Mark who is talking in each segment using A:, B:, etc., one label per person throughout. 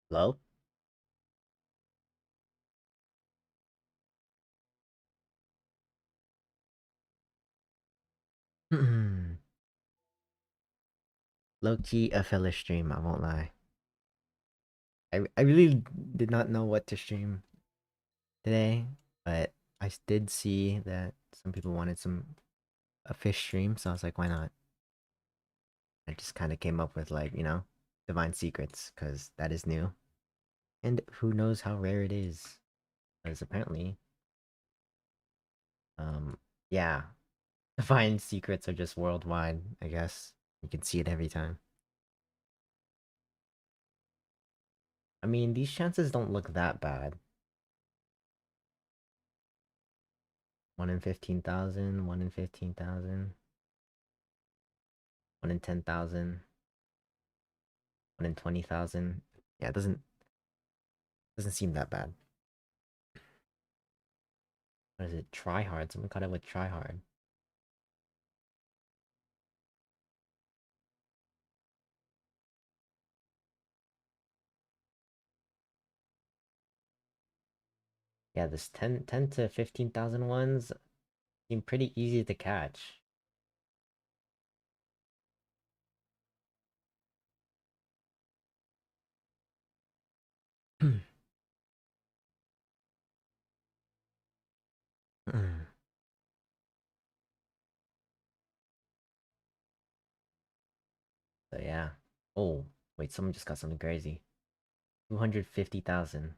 A: Hello? Low key a filler stream, I won't lie. I really did not know what to stream today, but I did see that some people wanted a fish stream, so I was like, why not? I just kind of came up with Divine Secrets, because that is new. And who knows how rare it is. Because apparently, um, yeah, Divine Secrets are just worldwide, I guess. You can see it every time. I mean, these chances don't look that bad. 1 in 15,000, 1 in 15,000, 1 in 10,000, 1 in 20,000. Yeah, it doesn't seem that bad. What is it? Try hard. Someone caught it with try hard. Yeah, this ten to 15,000 ones seem pretty easy to catch. So yeah. Oh, wait, someone just got something crazy. 250,000.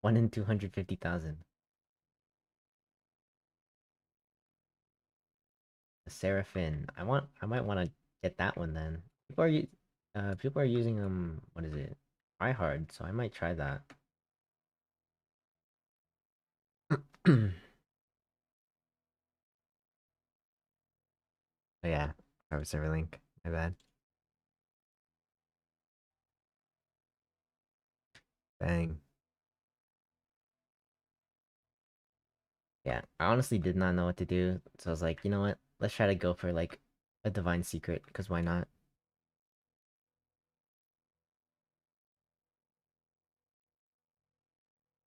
A: 1 in 250,000. The Seraphim. I might want to get that one then. People are using what is it? Try hard, so I might try that. Oh yeah, private server link. My bad. Bang. Yeah, I honestly did not know what to do, so I was like, you know what? Let's try to go for like a divine secret, because why not?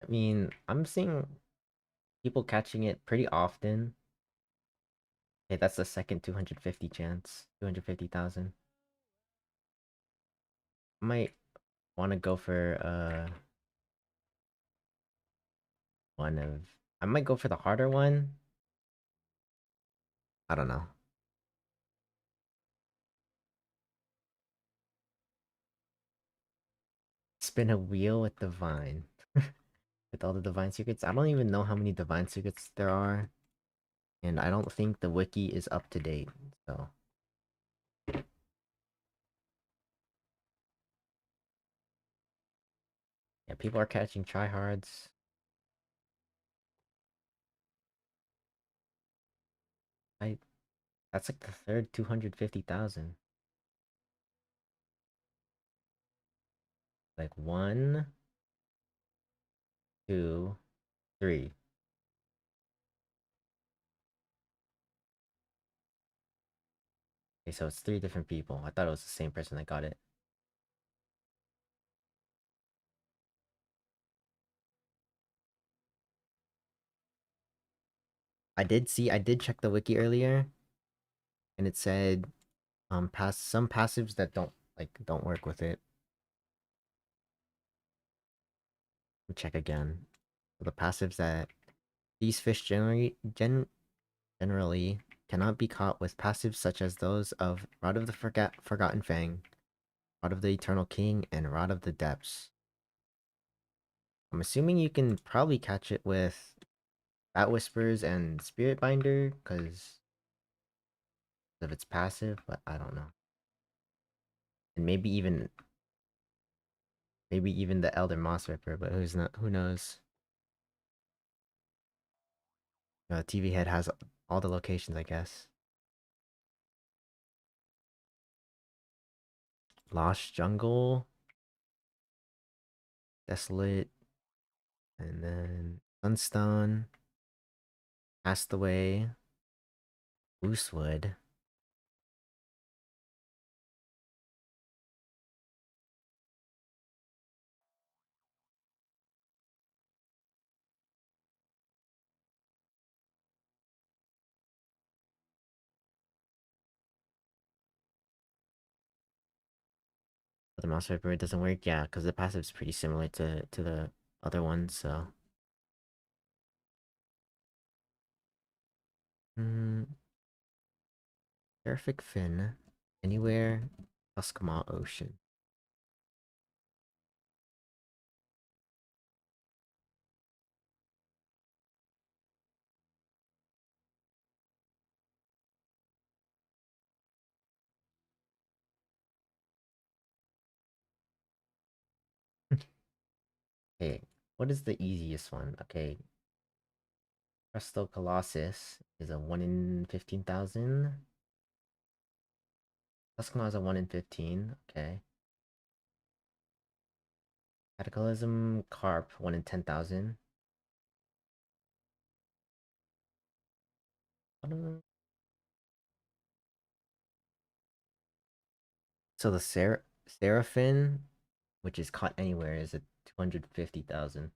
A: I mean, I'm seeing people catching it pretty often. Hey, that's the second 250 chance. 250,000. I might want to go for one of I might go for the harder one. I don't know. Spin a wheel with divine. With all the divine secrets. I don't even know how many divine secrets there are. And I don't think the wiki is up to date. So yeah, people are catching tryhards. I That's like the third 250,000. Like one, two, three. Okay, so it's three different people. I thought it was the same person that got it. I did check the wiki earlier, and it said some passives that don't work with it. Let me check again. So the passives that these fish generally cannot be caught with passives such as those of Rod of the Forgotten Fang, Rod of the Eternal King, and Rod of the Depths. I'm assuming you can probably catch it with Bat Whispers and Spirit Binder, because of its passive, but I don't know. And maybe even the Elder Moss Ripper, but who knows? TV Head has all the locations, I guess. Lost Jungle, Desolate, and then Sunstone, Castaway, Moosewood. the mouse wiper it doesn't work. Yeah, because the passive's pretty similar to the other ones. So, Terrific Fin, anywhere, Tuskma Ocean. Okay, what is the easiest one? Okay, Presto Colossus is a 1 in 15,000. Tuskma is a 1 in 15. Okay. Cataclysm Carp, 1 in 10,000. So the Seraphim, which is caught anywhere, is a 250,000.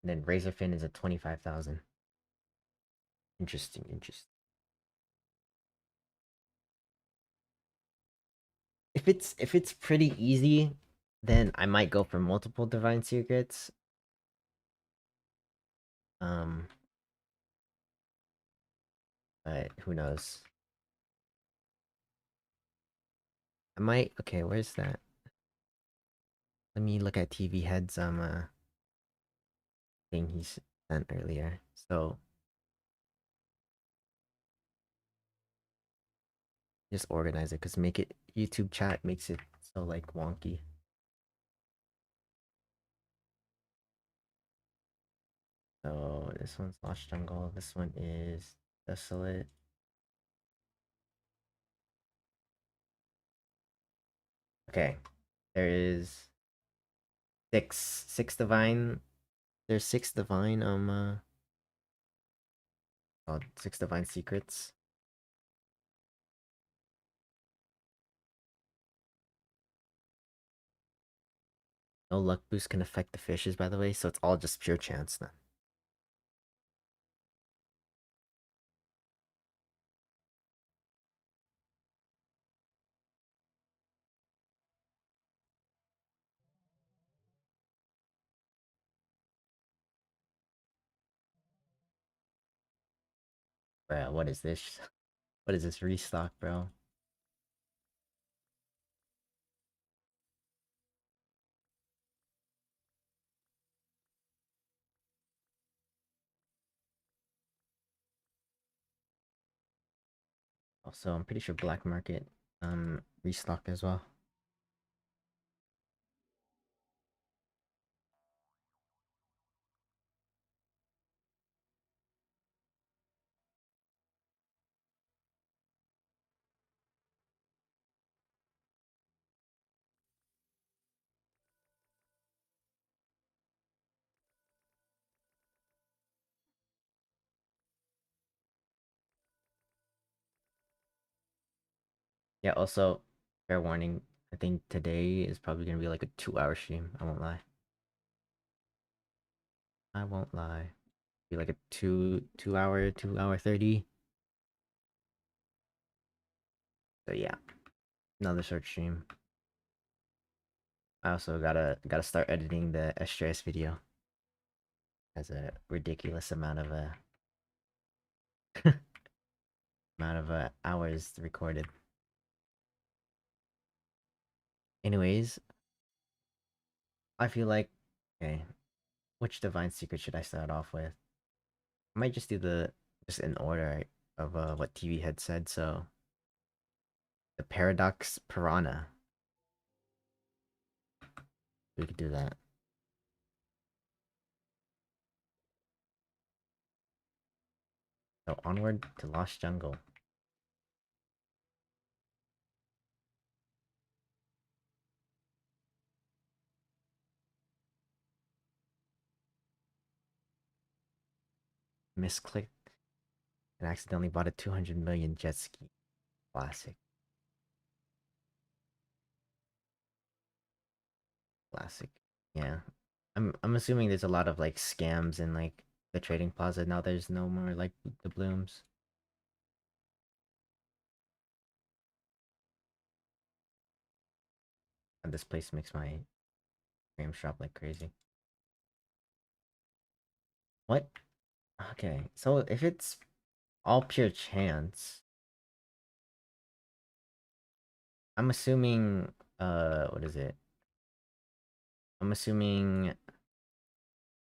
A: And then Razorfin is a 25,000. Interesting, interesting. If it's pretty easy, then I might go for multiple divine secrets. Um, but who knows? I might. Okay, where's that? Let me look at TV Head's thing he sent earlier. So just organize it, cause make it YouTube chat makes it so like wonky. So this one's Lost Jungle. This one is Desolate. Okay, there is six divine. There's six divine called six divine secrets. No luck boost can affect the fishes, by the way, so it's all just pure chance then. Bro, what is this? What is this restock, bro? Also, I'm pretty sure black market restocked as well. Yeah, also, fair warning, I think today is probably gonna be like a 2 hour stream. I won't lie. I won't lie. Be like a 2 hour 30. So yeah, another short stream. I also gotta start editing the SJS video. Has a ridiculous amount of hours recorded. Anyways, I feel like okay, which divine secret should I start off with? I might just do the just in order of what TV had said. So the paradox piranha. We could do that. So onward to Lost Jungle. Misclicked and accidentally bought a 200 million jet ski. Classic. Classic. Yeah. I'm assuming there's a lot of like scams and like the trading plaza. Now there's no more like the blooms. And this place makes my frames drop like crazy. What? Okay, so if it's all pure chance, I'm assuming what is it? I'm assuming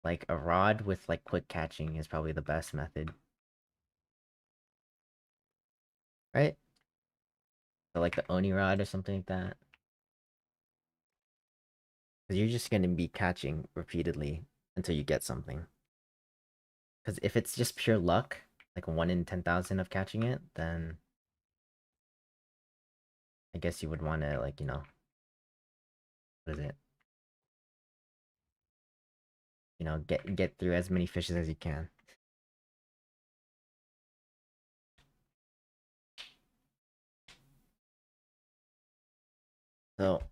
A: like a rod with like quick catching is probably the best method. Right? So like the Oni rod or something like that. Because you're just gonna be catching repeatedly until you get something. Because if it's just pure luck, like 1 in 10,000 of catching it, then I guess you would want to like, what is it? Get through as many fishes as you can. So,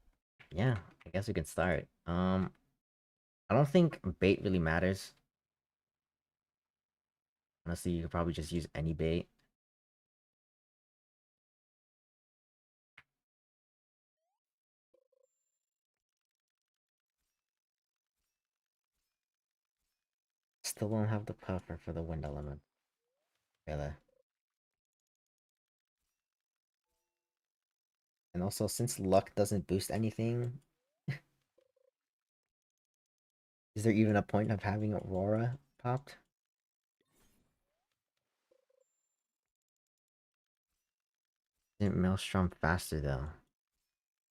A: yeah, I guess we can start. I don't think bait really matters. Honestly, you could probably just use any bait. Still don't have the puffer for the wind element. Really. And also, since luck doesn't boost anything, is there even a point of having Aurora popped? Isn't Maelstrom faster though?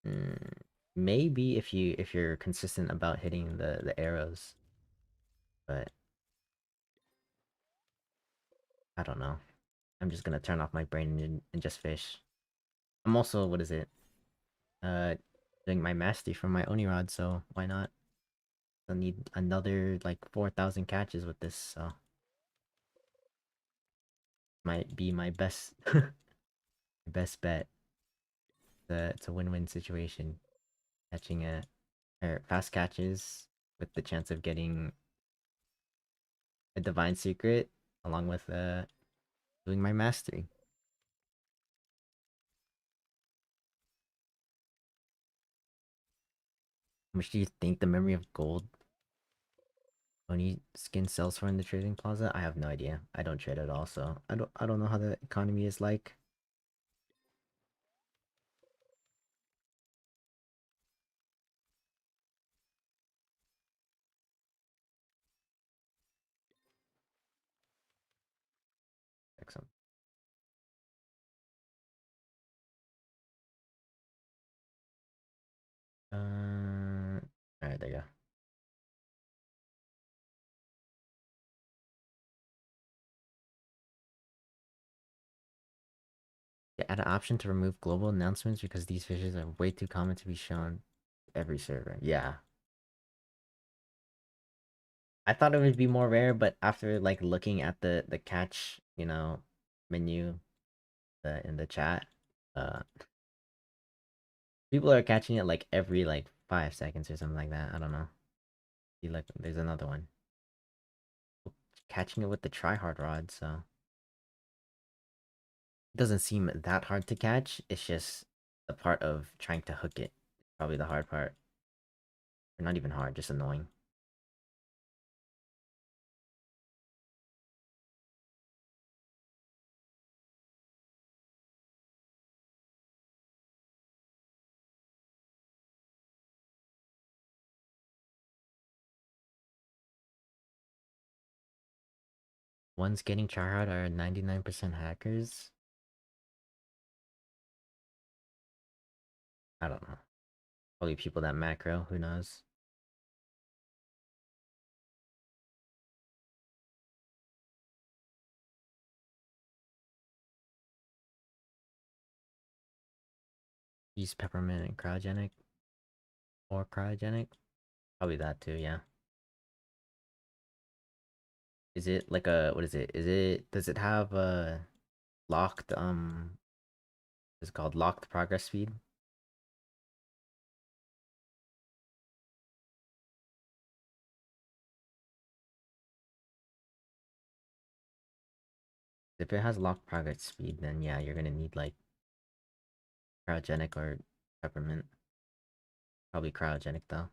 A: Mm, maybe if you're consistent about hitting the arrows, but I don't know. I'm just gonna turn off my brain and just fish. I'm also what is it? Uh, doing my mastery from my Oni rod, so why not? I'll need another like 4,000 catches with this, so might be my best best bet. It's a win-win situation. Catching a or fast catches with the chance of getting a divine secret along with doing my mastery. How much do you think the memory of gold Oni skin sells for in the trading plaza? I have no idea. I don't trade at all, so I don't know how the economy is like. Excellent. Alright, there you go. Yeah, add an option to remove global announcements because these fishes are way too common to be shown every server. Yeah. I thought it would be more rare, but after like looking at the catch, menu in the chat, uh people are catching it like every like 5 seconds or something like that. I don't know. See, like there's another one. Catching it with the tryhard rod, so it doesn't seem that hard to catch. It's just the part of trying to hook it. Probably the hard part. Or not even hard, just annoying. Ones getting tryhard are 99% hackers. I don't know. Probably people that macro, who knows? Use peppermint and cryogenic or cryogenic. Probably that too, yeah. Is it like a what is it? Does it have a locked what's it called? Locked progress speed? If it has locked progress speed, then yeah, you're gonna need like cryogenic or peppermint. Probably cryogenic though.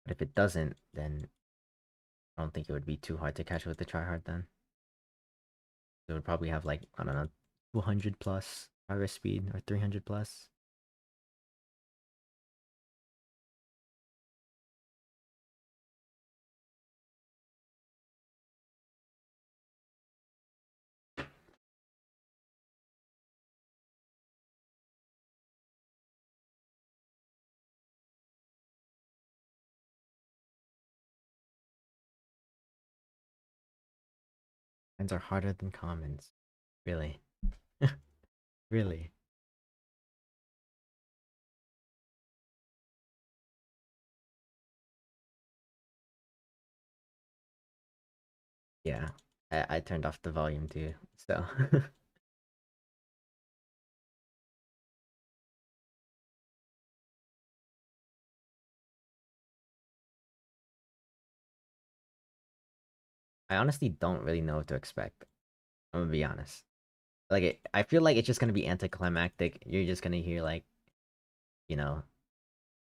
A: But if it doesn't, then I don't think it would be too hard to catch with the tryhard then. It would probably have like, I don't know, 200 plus progress speed or 300 plus. Mines are harder than commons. Really? Really? Yeah. I turned off the volume too, so. I honestly don't really know what to expect. I'm gonna be honest. I feel like it's just gonna be anticlimactic. You're just gonna hear like, you know,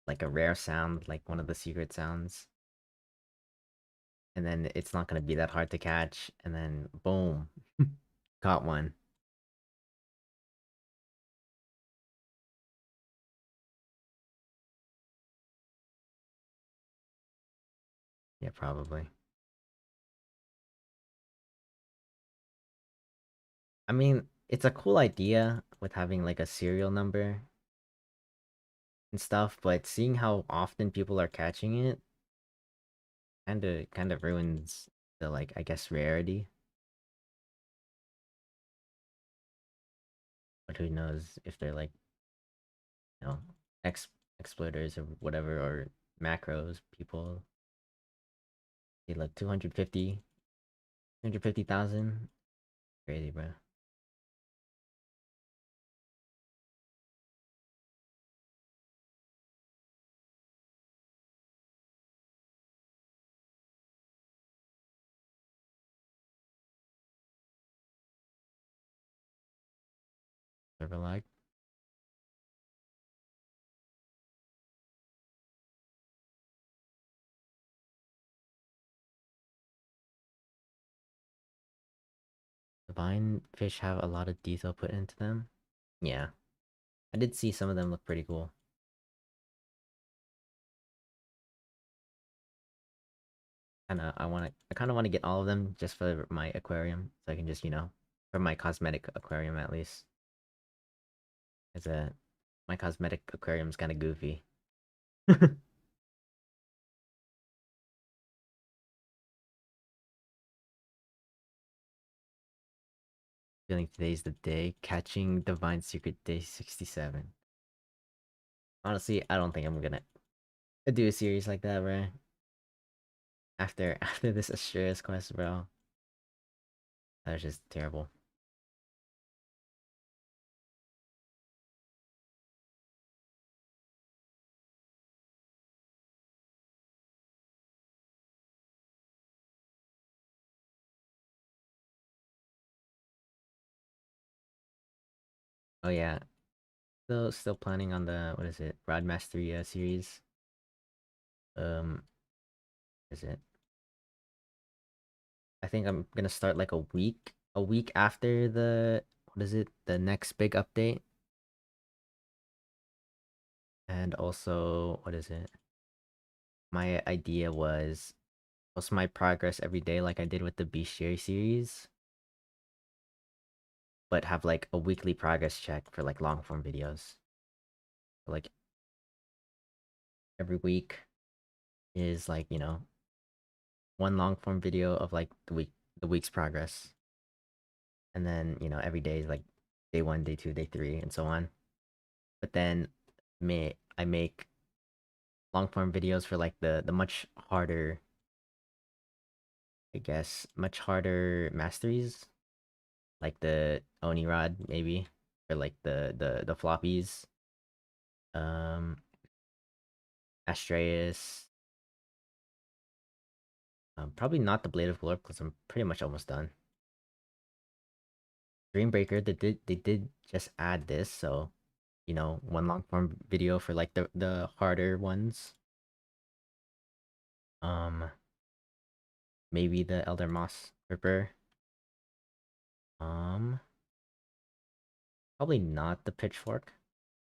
A: like a rare sound, like one of the secret sounds, and then it's not gonna be that hard to catch, and then boom, caught one. Yeah, probably. I mean, it's a cool idea with having like a serial number and stuff, but seeing how often people are catching it kind of ruins the like I guess rarity. But who knows if they're like, you know, ex exploiters or whatever or macros people. They like 250,000. Crazy, bro. Server lag. Divine fish have a lot of detail put into them. Yeah, I did see some of them look pretty cool. I kind of want to get all of them just for my aquarium, so I can just for my cosmetic aquarium at least. As a my cosmetic aquarium's kind of goofy. Feeling today's the day. Catching Divine Secret Day 67. Honestly, I don't think I'm gonna do a series like that, bro. After this Asterisk quest, bro. That was just terrible. Oh yeah. Still planning on the what is it? Rod Mastery series. Is it? I think I'm gonna start like a week after the what is it? The next big update. And also, what is it? My idea was post my progress every day like I did with the Bestiary series, but have like a weekly progress check for like long form videos. Like every week is like, one long form video of like the week's progress. And then, every day is like day 1, day 2, day 3 and so on. But then I make long form videos for like the much harder, I guess, much harder masteries, like the Oni Rod maybe, or like the floppies, um, Astreus, Probably not the Blade of Glory because I'm pretty much almost done. Dreambreaker, they did just add this, so one long form video for like the harder ones. Um, maybe the Elder Moss Ripper. Um, Probably not the Pitchfork.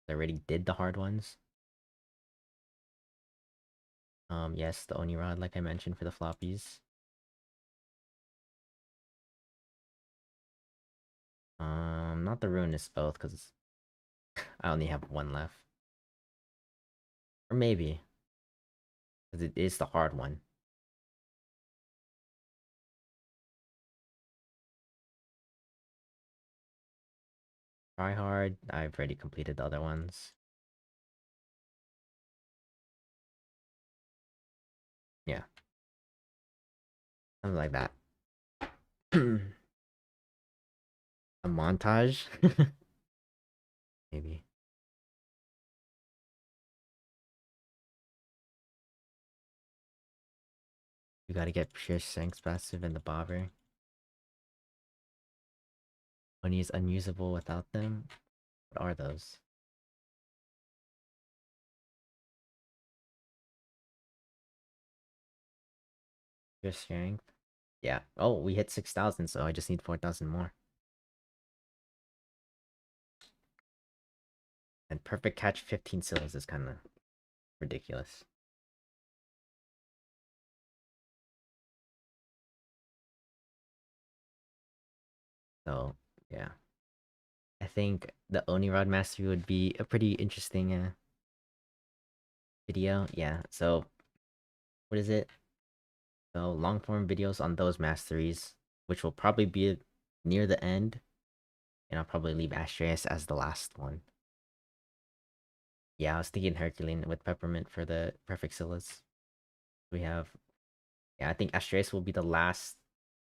A: I already did the hard ones. Yes, the Oni Rod, like I mentioned, for the floppies. Not the Ruinous Oath, because I only have one left. Or maybe, because it is the hard one. Try hard, I've already completed the other ones. Yeah, something like that. A montage? Maybe. You gotta get Fisch, Shanks passive and the Bobber. Oni is unusable without them. What are those? Fisch strength? Yeah. Oh, we hit 6,000, so I just need 4,000 more. And perfect catch 15 seals is kind of ridiculous. So, yeah. I think the Oni Rod Mastery would be a pretty interesting video. Yeah, so what is it? So long form videos on those masteries, which will probably be near the end. And I'll probably leave Astreus as the last one. Yeah, I was thinking Herculean with Peppermint for the Perfect Scylla's. We have, yeah, I think Astreus will be the last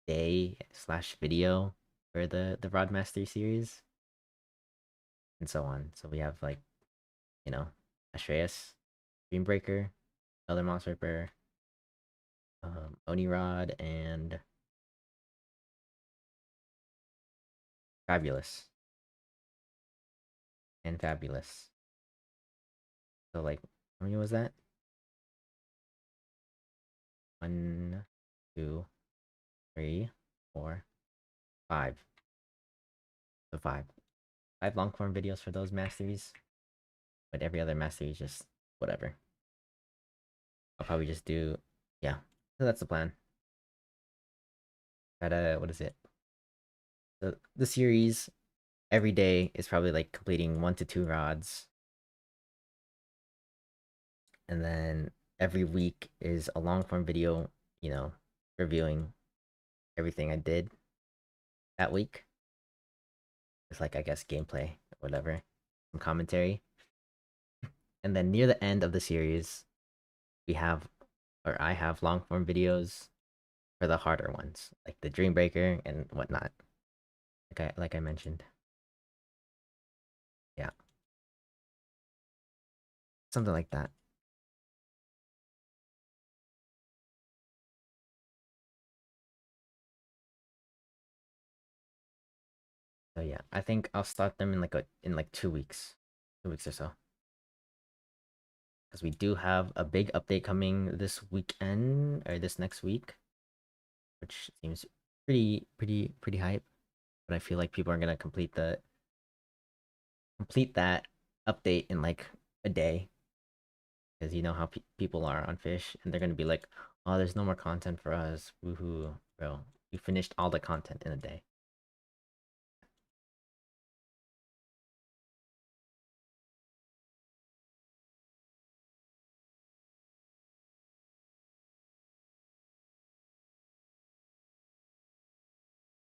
A: day slash video for the Rod Mastery series. And so on. So we have like, Astreus, Dreambreaker, Elder Moss Ripper, Oni Rod, and Fabulous. And Fabulous. So like, how many was that? 1, 2, 3, 4, 5. So 5. 5 long form videos for those masteries. But every other mastery is just whatever. I'll probably just do, yeah. So that's the plan. What is it? The series every day is probably like completing 1 to 2 rods. And then every week is a long form video, reviewing everything I did that week. It's like, I guess, gameplay or whatever, some commentary. And then near the end of the series, we have, or I have long form videos for the harder ones, like the Dreambreaker and whatnot. Like I mentioned. Yeah. Something like that. So yeah, I think I'll start them in like 2 weeks. 2 weeks or so. Because we do have a big update coming this weekend or this next week, which seems pretty hype. But I feel like people are gonna complete that update in like a day, because you know how people are on Fish, and they're gonna be like, "Oh, there's no more content for us. Woohoo, bro! You finished all the content in a day."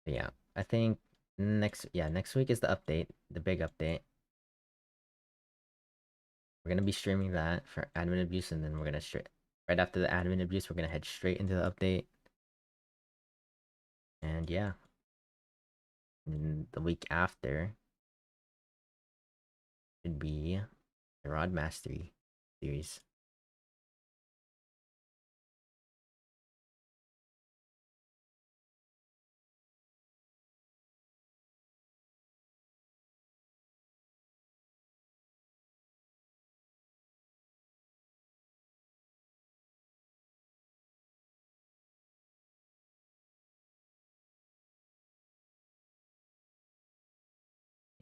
A: But yeah, I think next week is the update, the big update. We're gonna be streaming that for admin abuse, and then we're gonna straight right after the admin abuse, we're gonna head straight into the update. And yeah, and the week after should be the Rod Mastery series.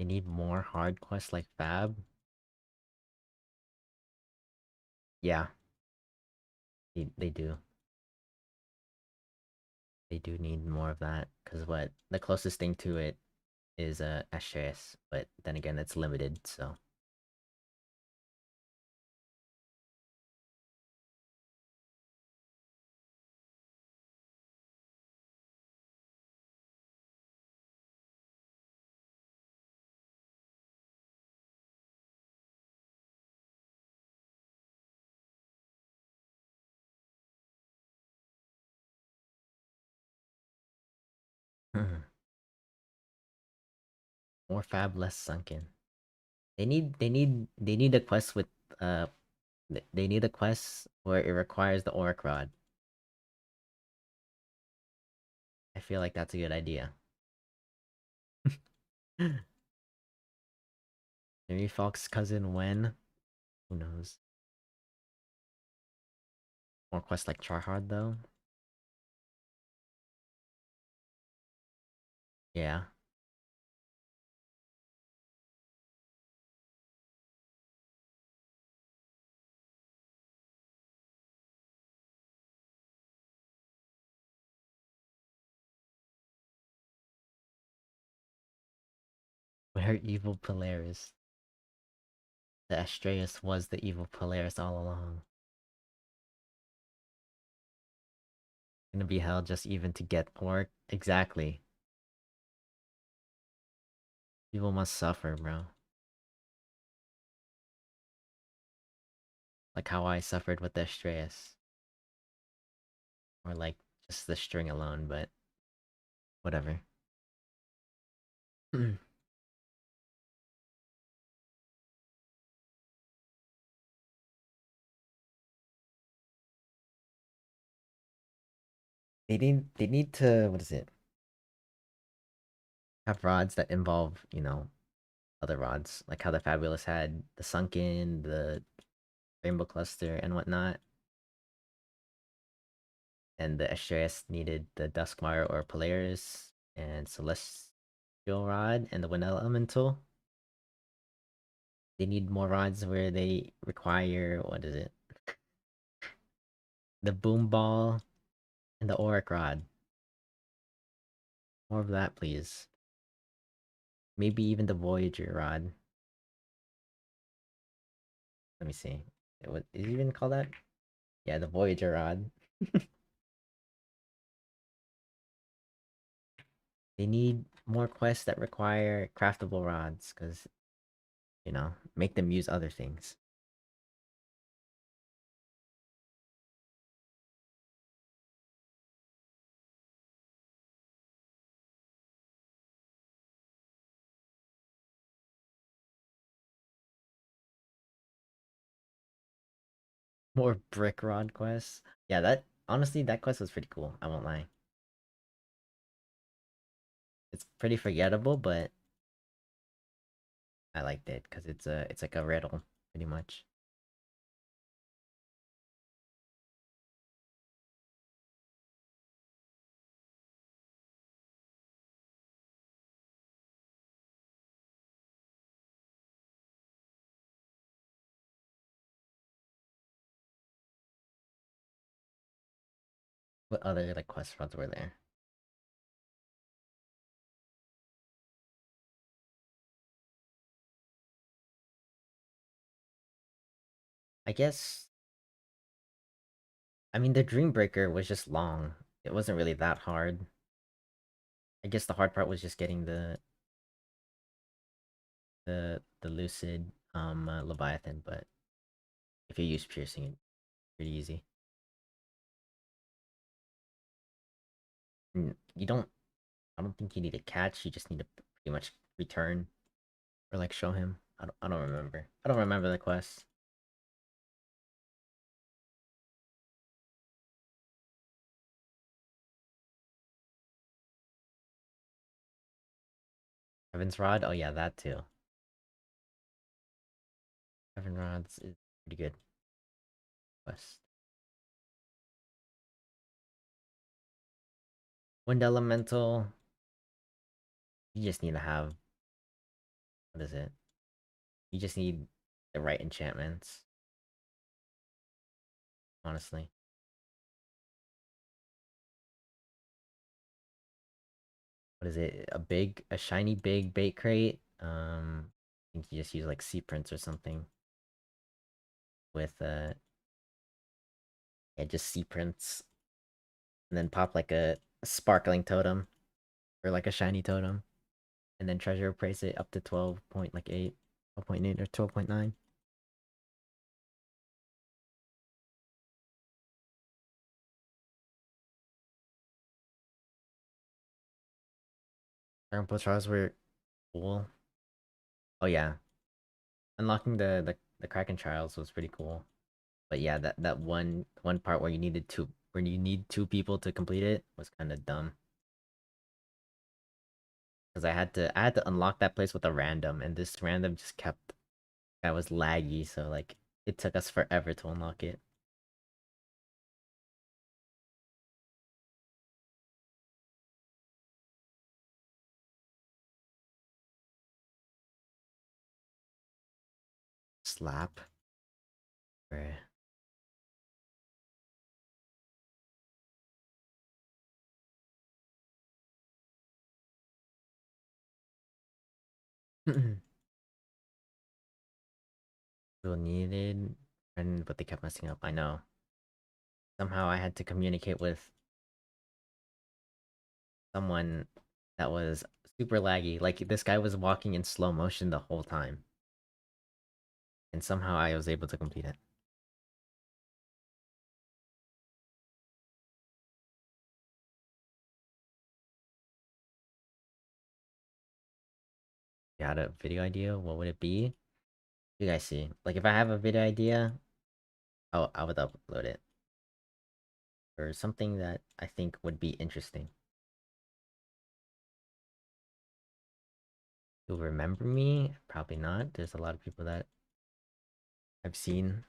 A: They need more hard quests like Fab. Yeah, they do. They do need more of that because what the closest thing to it is Ashes, but then again, it's limited. So more Fab, less sunken. They need a quest with uh they need a quest where it requires the Auric Rod. I feel like that's a good idea. Maybe Fox's cousin when? Who knows? More quests like Tryhard though. Yeah. Where evil Polaris. The Astreus was the evil Polaris all along. Gonna be hell just even to get Orc. Exactly. People must suffer, bro. Like how I suffered with the Astreus. Or like just the string alone, but whatever. they need to what is it? Have rods that involve, other rods. Like how the Fabulous had the sunken, the rainbow cluster and whatnot. And the Astreus needed the Duskmire or Polaris and Celestial Rod and the Wind Elemental. They need more rods where they require what is it? The Boom Ball and the Auric Rod. More of that, please. Maybe even the Voyager Rod. Let me see. What is it even called that? Yeah, the Voyager Rod. They need more quests that require craftable rods, because, make them use other things. More brick rod quests. Yeah, that honestly that quest was pretty cool, I won't lie. It's pretty forgettable, but I liked it because it's like a riddle, pretty much. What other like quest rods were there? I guess I mean the Dreambreaker was just long. It wasn't really that hard. I guess the hard part was just getting the lucid Leviathan, but if you use piercing, it's pretty easy. You don't. I don't think you need to catch. You just need to pretty much return or like show him. I don't remember. I don't remember the quest. Heaven's Rod. Oh yeah, that too. Heaven Rods is pretty good quest. Wind Elemental. You just need to have What is it? You just need the right enchantments, honestly. What is it? A shiny big bait crate. I think you just use like sea prints or something with yeah, just sea prints, and then pop like a sparkling totem or like a shiny totem, and then treasure appraise it up to 12.8, 12.8 or 12.9. Dragon Ball trials were cool. Oh yeah, unlocking the Kraken trials was pretty cool. But yeah, that one part where you need two people to complete it was kind of dumb. Because I had to unlock that place with a random, and this random just kept that was laggy, so like it took us forever to unlock it. Slap. Bruh. People needed, and but they kept messing up. I know. Somehow I had to communicate with someone that was super laggy. Like this guy was walking in slow motion the whole time, and somehow I was able to complete it. You had a video idea? What would it be? You guys see. Like if I have a video idea, I would upload it. Or something that I think would be interesting. You'll remember me? Probably not. There's a lot of people that I've seen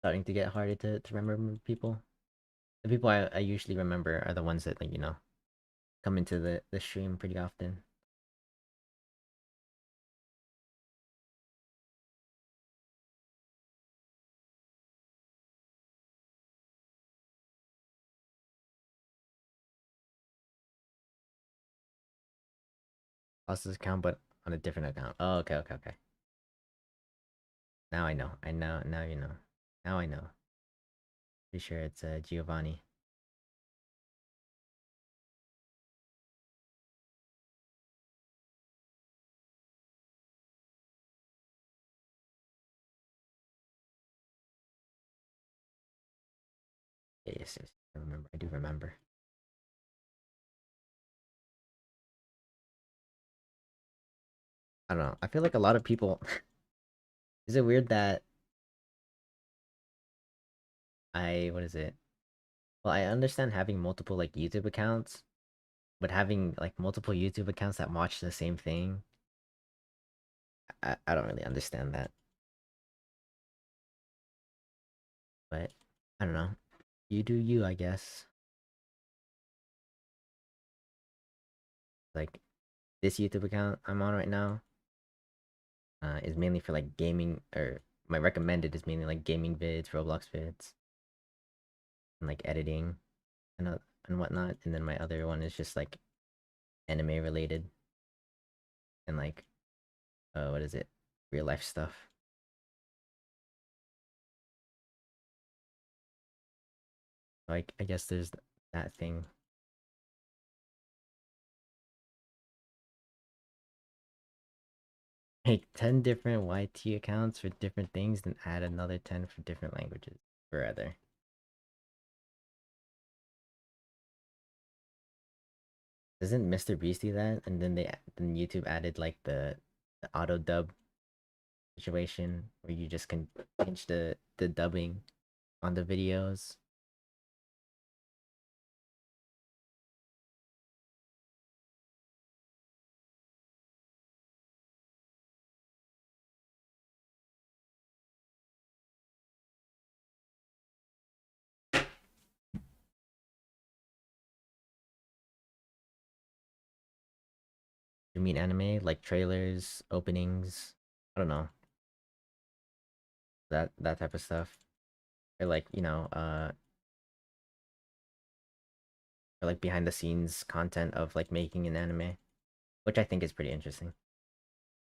A: starting to get harder to remember people. The people I usually remember are the ones that like, come into the stream pretty often. Lost this account, but on a different account. Oh, okay, okay, okay. Now I know. I know. Now you know. Now I know. Pretty sure it's Giovanni. Yeah, yes, yes. I remember. I do remember. I don't know. I feel like a lot of people. Is it weird that what is it? Well, I understand having multiple like YouTube accounts, but having like multiple YouTube accounts that watch the same thing, I don't really understand that. But I don't know. You do you, I guess. Like this YouTube account I'm on right now, is mainly for like gaming, or my recommended is mainly like gaming vids, Roblox vids, and like editing and whatnot. And then my other one is just like anime related and like what is it? Real life stuff. Like I guess there's that thing. Make 10 different YT accounts for different things, then add another 10 for different languages. Brother. Doesn't Mr. Beast do that? And then YouTube added like the auto dub situation where you just can change the dubbing on the videos. You mean anime, like trailers, openings? I don't know, that type of stuff, or like or like behind the scenes content of like making an anime, which I think is pretty interesting,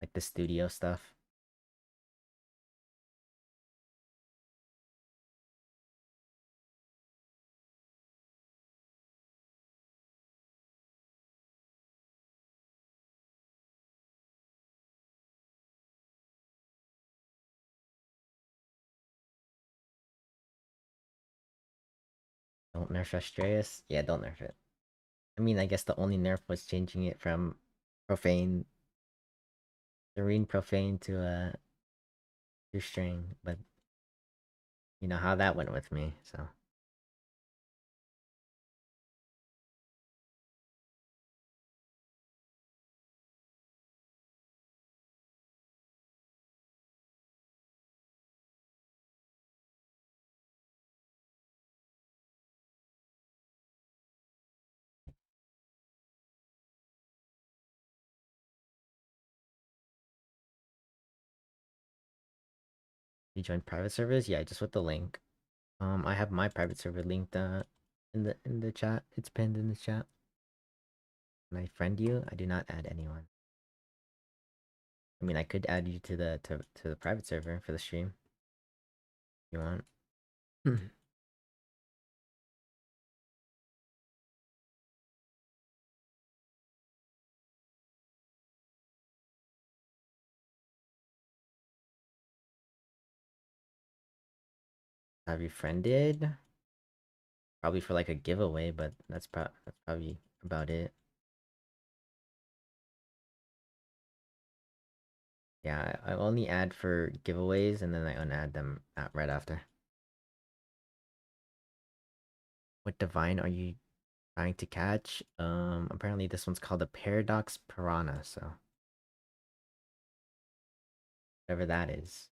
A: like the studio stuff. Don't nerf Astreus. Yeah, don't nerf it. I mean, I guess the only nerf was changing it from profane, serene profane to string, but you know how that went with me. So you join private servers? Yeah, just with the link. I have my private server linked in the chat. It's pinned in the chat. Can I friend you? I do not add anyone. I mean, I could add you to the private server for the stream if you want. Have you friended? Probably for like a giveaway, but that's probably about it. Yeah, I only add for giveaways and then I unadd them right after. What divine are you trying to catch? Apparently this one's called a paradox piranha, so whatever that is.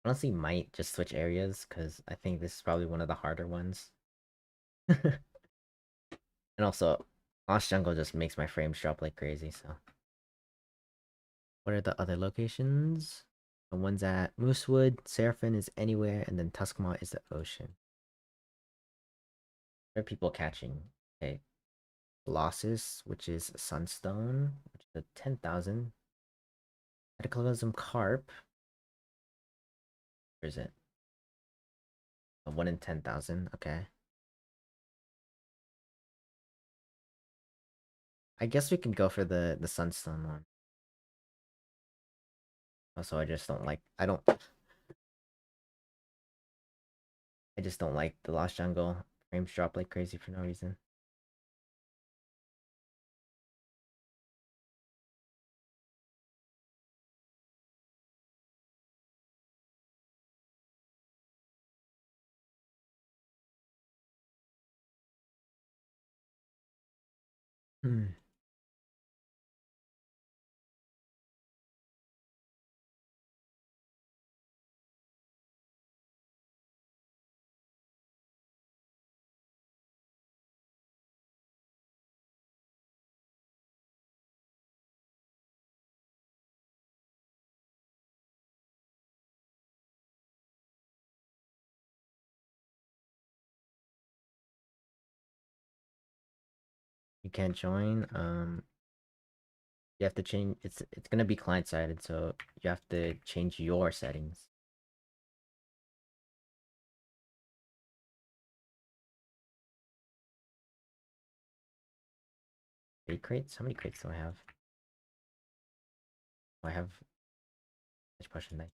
A: Honestly, might just switch areas because I think this is probably one of the harder ones. And also, Lost Jungle just makes my frames drop like crazy, so. What are the other locations? The ones at Moosewood, Seraphim is anywhere, and then Tuskmont is the ocean. What are people catching? Okay. Colossus, which is Sunstone, which is a 10,000. Cataclysm Carp. Where is it? A 1 in 10,000. Okay. I guess we can go for the Sunstone one. Also, I just don't like the Lost Jungle. Frames drop like crazy for no reason. Hmm. You can't join. You have to change. It's gonna be client sided, so you have to change your settings. crates? How many crates do I have? Oh, I have such potion knife.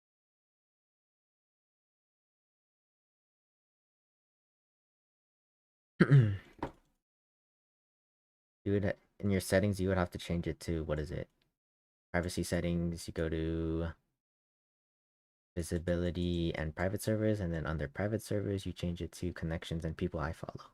A: You would in your settings you would have to change it to what is it? Privacy settings, you go to visibility and private servers, and then under private servers you change it to connections and people I follow.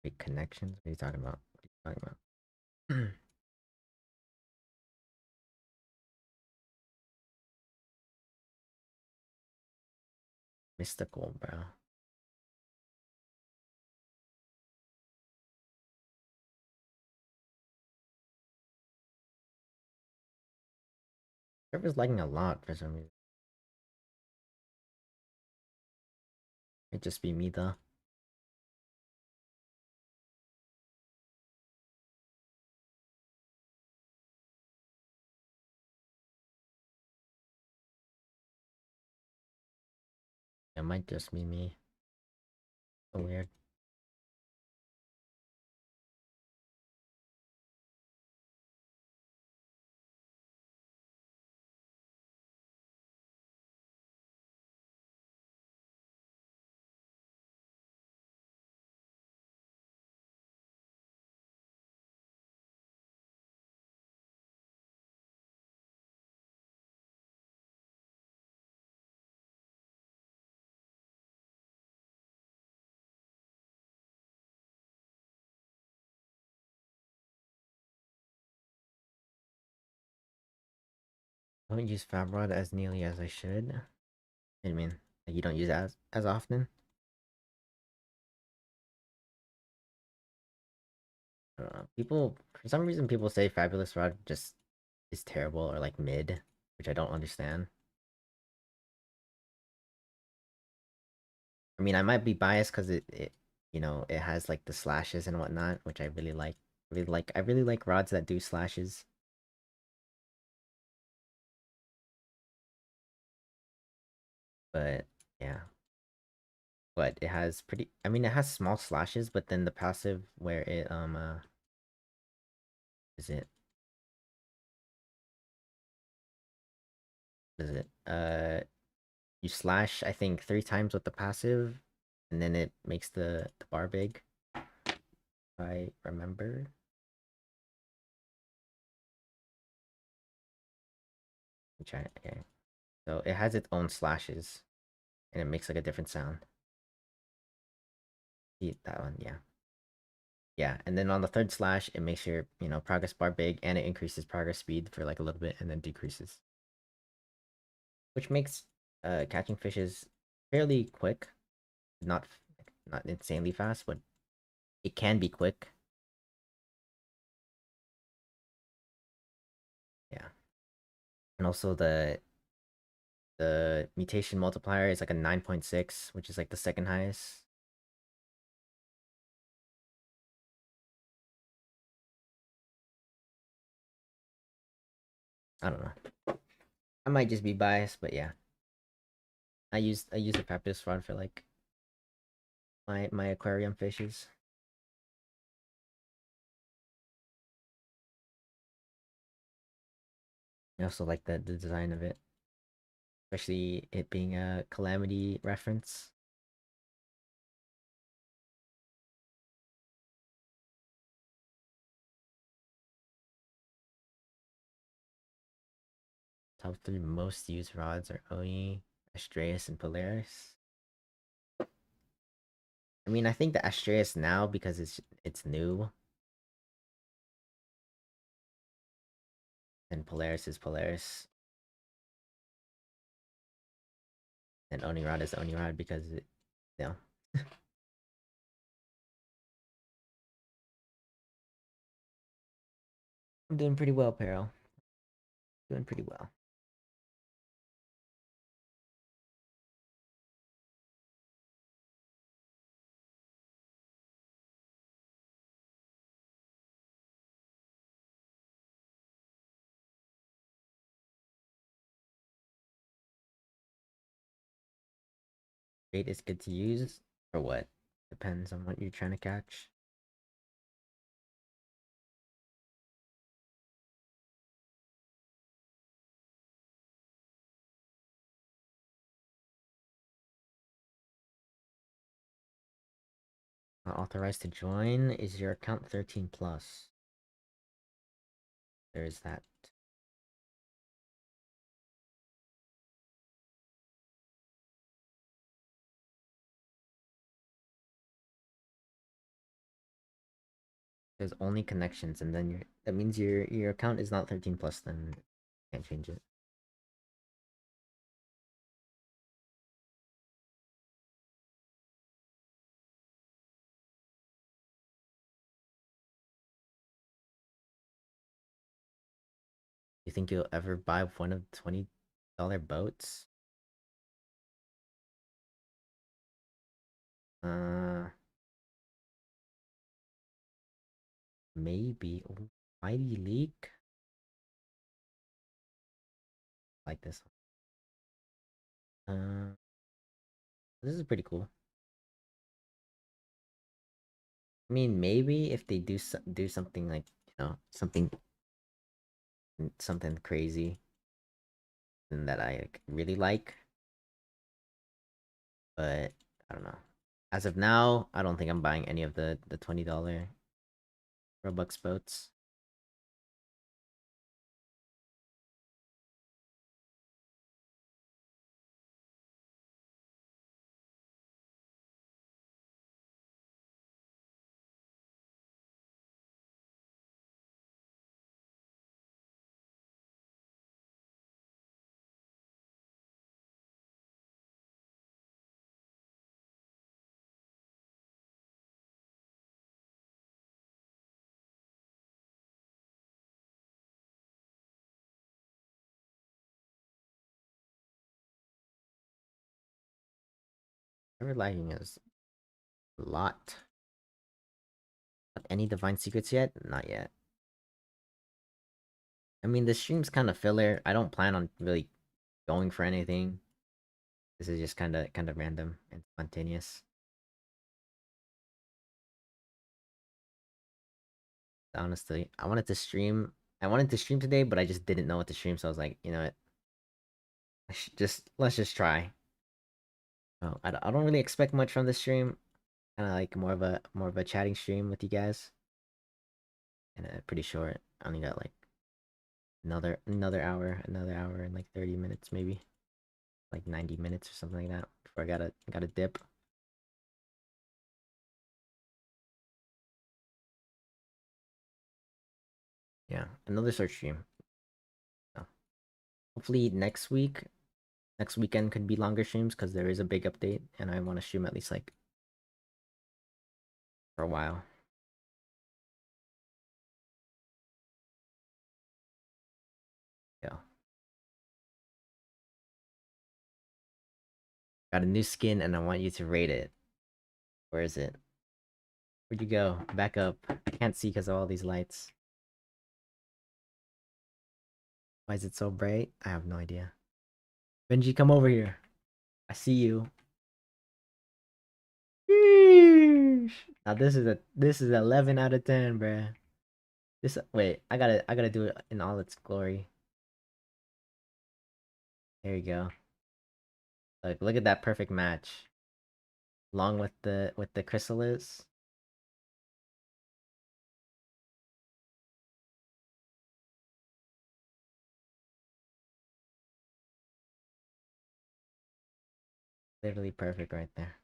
A: Wait, connections? What are you talking about? What are you talking about? Mystical, bro. Server's lagging a lot for some reason. It'd just be me though. It might just be me. So weird. I don't use Fabrod as nearly as I should. I mean, like you don't use it as often. I don't know. People for some reason people say Fabulous Rod just is terrible or like mid, which I don't understand. I mean, I might be biased because it it has like the slashes and whatnot, which I really like. I really like rods that do slashes. But yeah, but it has pretty. I mean, it has small slashes, but then the passive where it is it is it you slash I think 3 times with the passive, and then it makes the bar big. If I remember. Which I okay. So it has its own slashes, and it makes like a different sound. See that one, yeah. Yeah, and then on the third slash, it makes your, progress bar big and it increases progress speed for like a little bit and then decreases. Which makes catching fishes fairly quick. Not not insanely fast, but it can be quick. Yeah. And also the mutation multiplier is like a 9.6, which is like the second highest. I don't know. I might just be biased, but yeah. I use the Papyrus rod for like my aquarium fishes. I also like the design of it, especially it being a Calamity reference. Top three most used rods are Oni, Astreus, and Polaris. I mean, I think the Astreus now because it's new. And Polaris is Polaris. And Onirod is Onirod because it, you know. I'm doing pretty well, Peril. Doing pretty well. Bait is good to use or what? Depends on what you're trying to catch. Not authorized to join. Is your account 13 plus? There is that. There's only connections, and then that means your account is not 13 plus. Then you can't change it. You think you'll ever buy one of the $20 boats? Uh, maybe. Ooh, Mighty Leak. Like this one. This is pretty cool. I mean, maybe if they do something like something crazy, and that I really like, but I don't know. As of now, I don't think I'm buying any of the $20 Robux boats. Ever lagging is a lot. Got any divine secrets yet? Not yet. I mean, the stream's kind of filler. I don't plan on really going for anything. This is just kind of random and spontaneous. Honestly, I wanted to stream. I wanted to stream today, but I just didn't know what to stream. So I was like, you know what? Let's just try. Oh, I don't really expect much from the stream. Kind of like more of a chatting stream with you guys, and pretty short. I only got like another hour and like 30 minutes maybe, like 90 minutes or something like that before I gotta dip. Yeah, another short stream. So hopefully next weekend could be longer streams because there is a big update, and I want to stream at least like for a while. Yeah, got a new skin, and I want you to rate it. Where is it? Where'd you go? Back up. I can't see because of all these lights. Why is it so bright? I have no idea. Benji, come over here. I see you. Sheesh. Now this is 11 out of 10, bruh. This wait, I gotta do it in all its glory. There you go. Look at that perfect match. Along with the chrysalis. Literally perfect right there.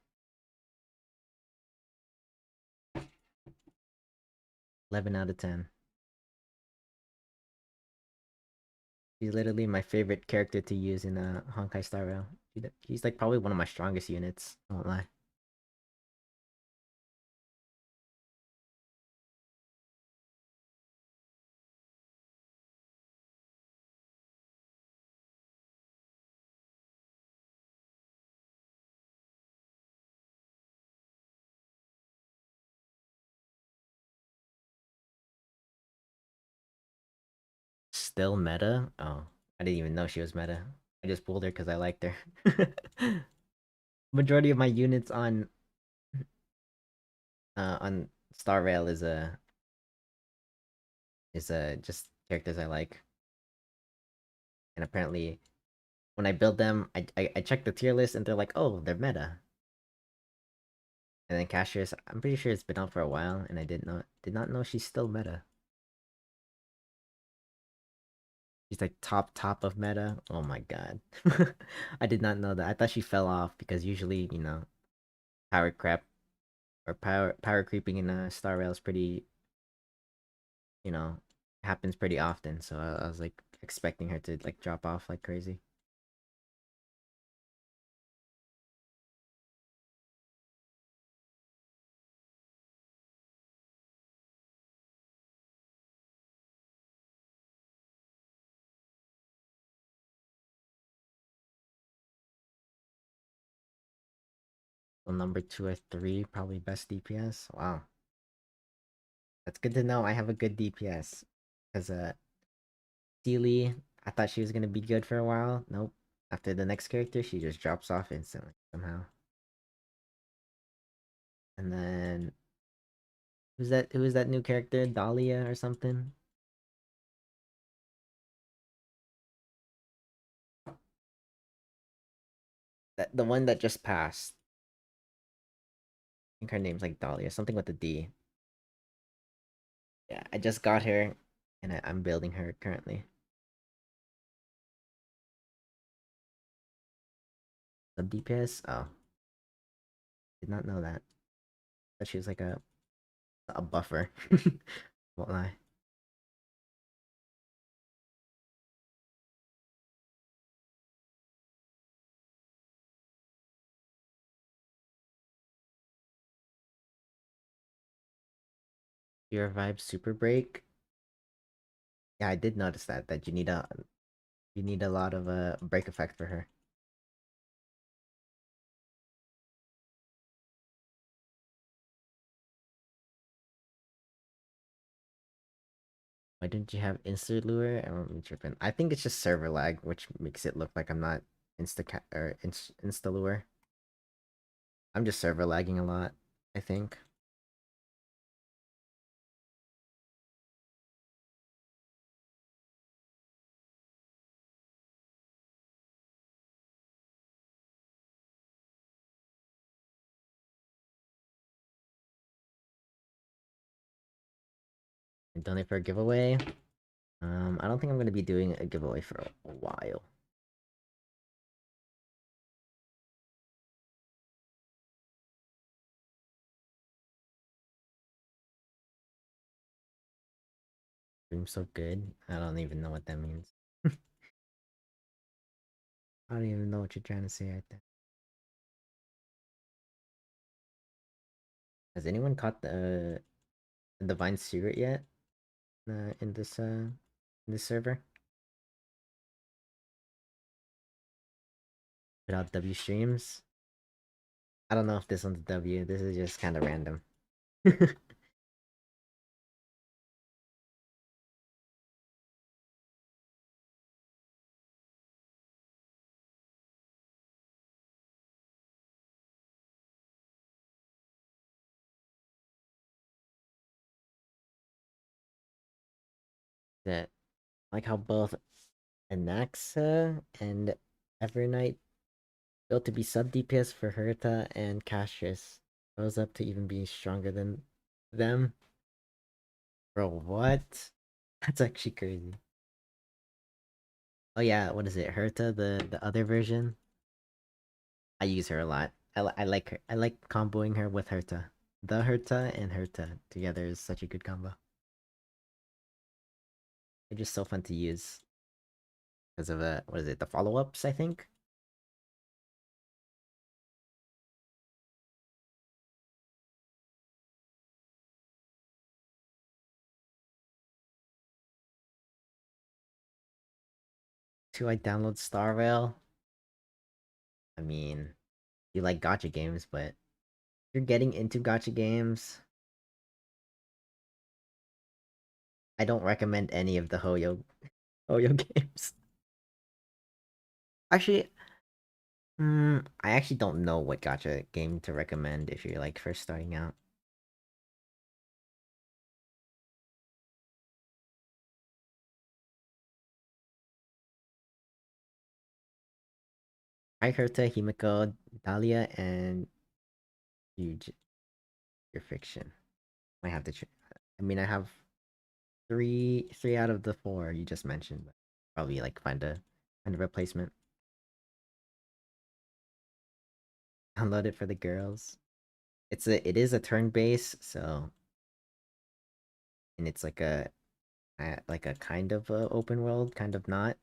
A: 11 out of 10. She's literally my favorite character to use in Honkai Star Rail. She's like probably one of my strongest units. I won't lie. Still meta? Oh, I didn't even know she was meta. I just pulled her because I liked her. Majority of my units on Star Rail is just characters I like. And apparently when I build them, I check the tier list and they're like, oh, they're meta. And then Cashiers, I'm pretty sure it's been out for a while, and I did not know she's still meta. She's like top of meta. Oh my god. I did not know that. I thought she fell off because usually, power crap or power creeping in Star Rail is pretty, you know, happens pretty often. So I was like expecting her to like drop off like crazy. So number two or three, probably best DPS. Wow, that's good to know. I have a good DPS because Steely, I thought she was gonna be good for a while. Nope. After the next character, she just drops off instantly somehow. And then who's that? Who is that new character? Dahlia or something? That the one that just passed. I think her name's like Dahlia, something with a D. Yeah, I just got her, and I'm building her currently. Sub DPS? Oh, did not know that. But she was like a buffer. Won't lie. Your vibe super break. Yeah, I did notice that you need a lot of break effect for her. Why didn't you have insta lure? I'm tripping. I think it's just server lag, which makes it look like I'm not insta lure. I'm just server lagging a lot, I think. I donate for a giveaway. I don't think I'm gonna be doing a giveaway for a while. Doing so good. I don't even know what that means. I don't even know what you're trying to say right there. Has anyone caught the Divine Secret yet? In this server? Without W streams? I don't know if this one's W. This is just kind of random. That like how both Anaxa and Evernight built to be sub DPS for Herta and Castrus. Rose up to even be stronger than them. Bro, what? That's actually crazy. Oh yeah, what is it? Herta, the other version? I use her a lot. I like her. I like comboing her with Herta. The Herta and Herta together is such a good combo. They're just so fun to use. because of what is it? The follow-ups, I think. Do I download Star Rail? I mean, you like gotcha games, but if you're getting into gotcha games, I don't recommend any of the Hoyo games. Actually, I actually don't know what gotcha game to recommend if you're like first starting out. I Herta, Himiko, Dahlia, and Huge Your Fiction. I have to. I mean, I have three out of the four you just mentioned. But probably like find a replacement. Download it for the girls. It is a turn base, so and it's like a kind of open world, kind of not.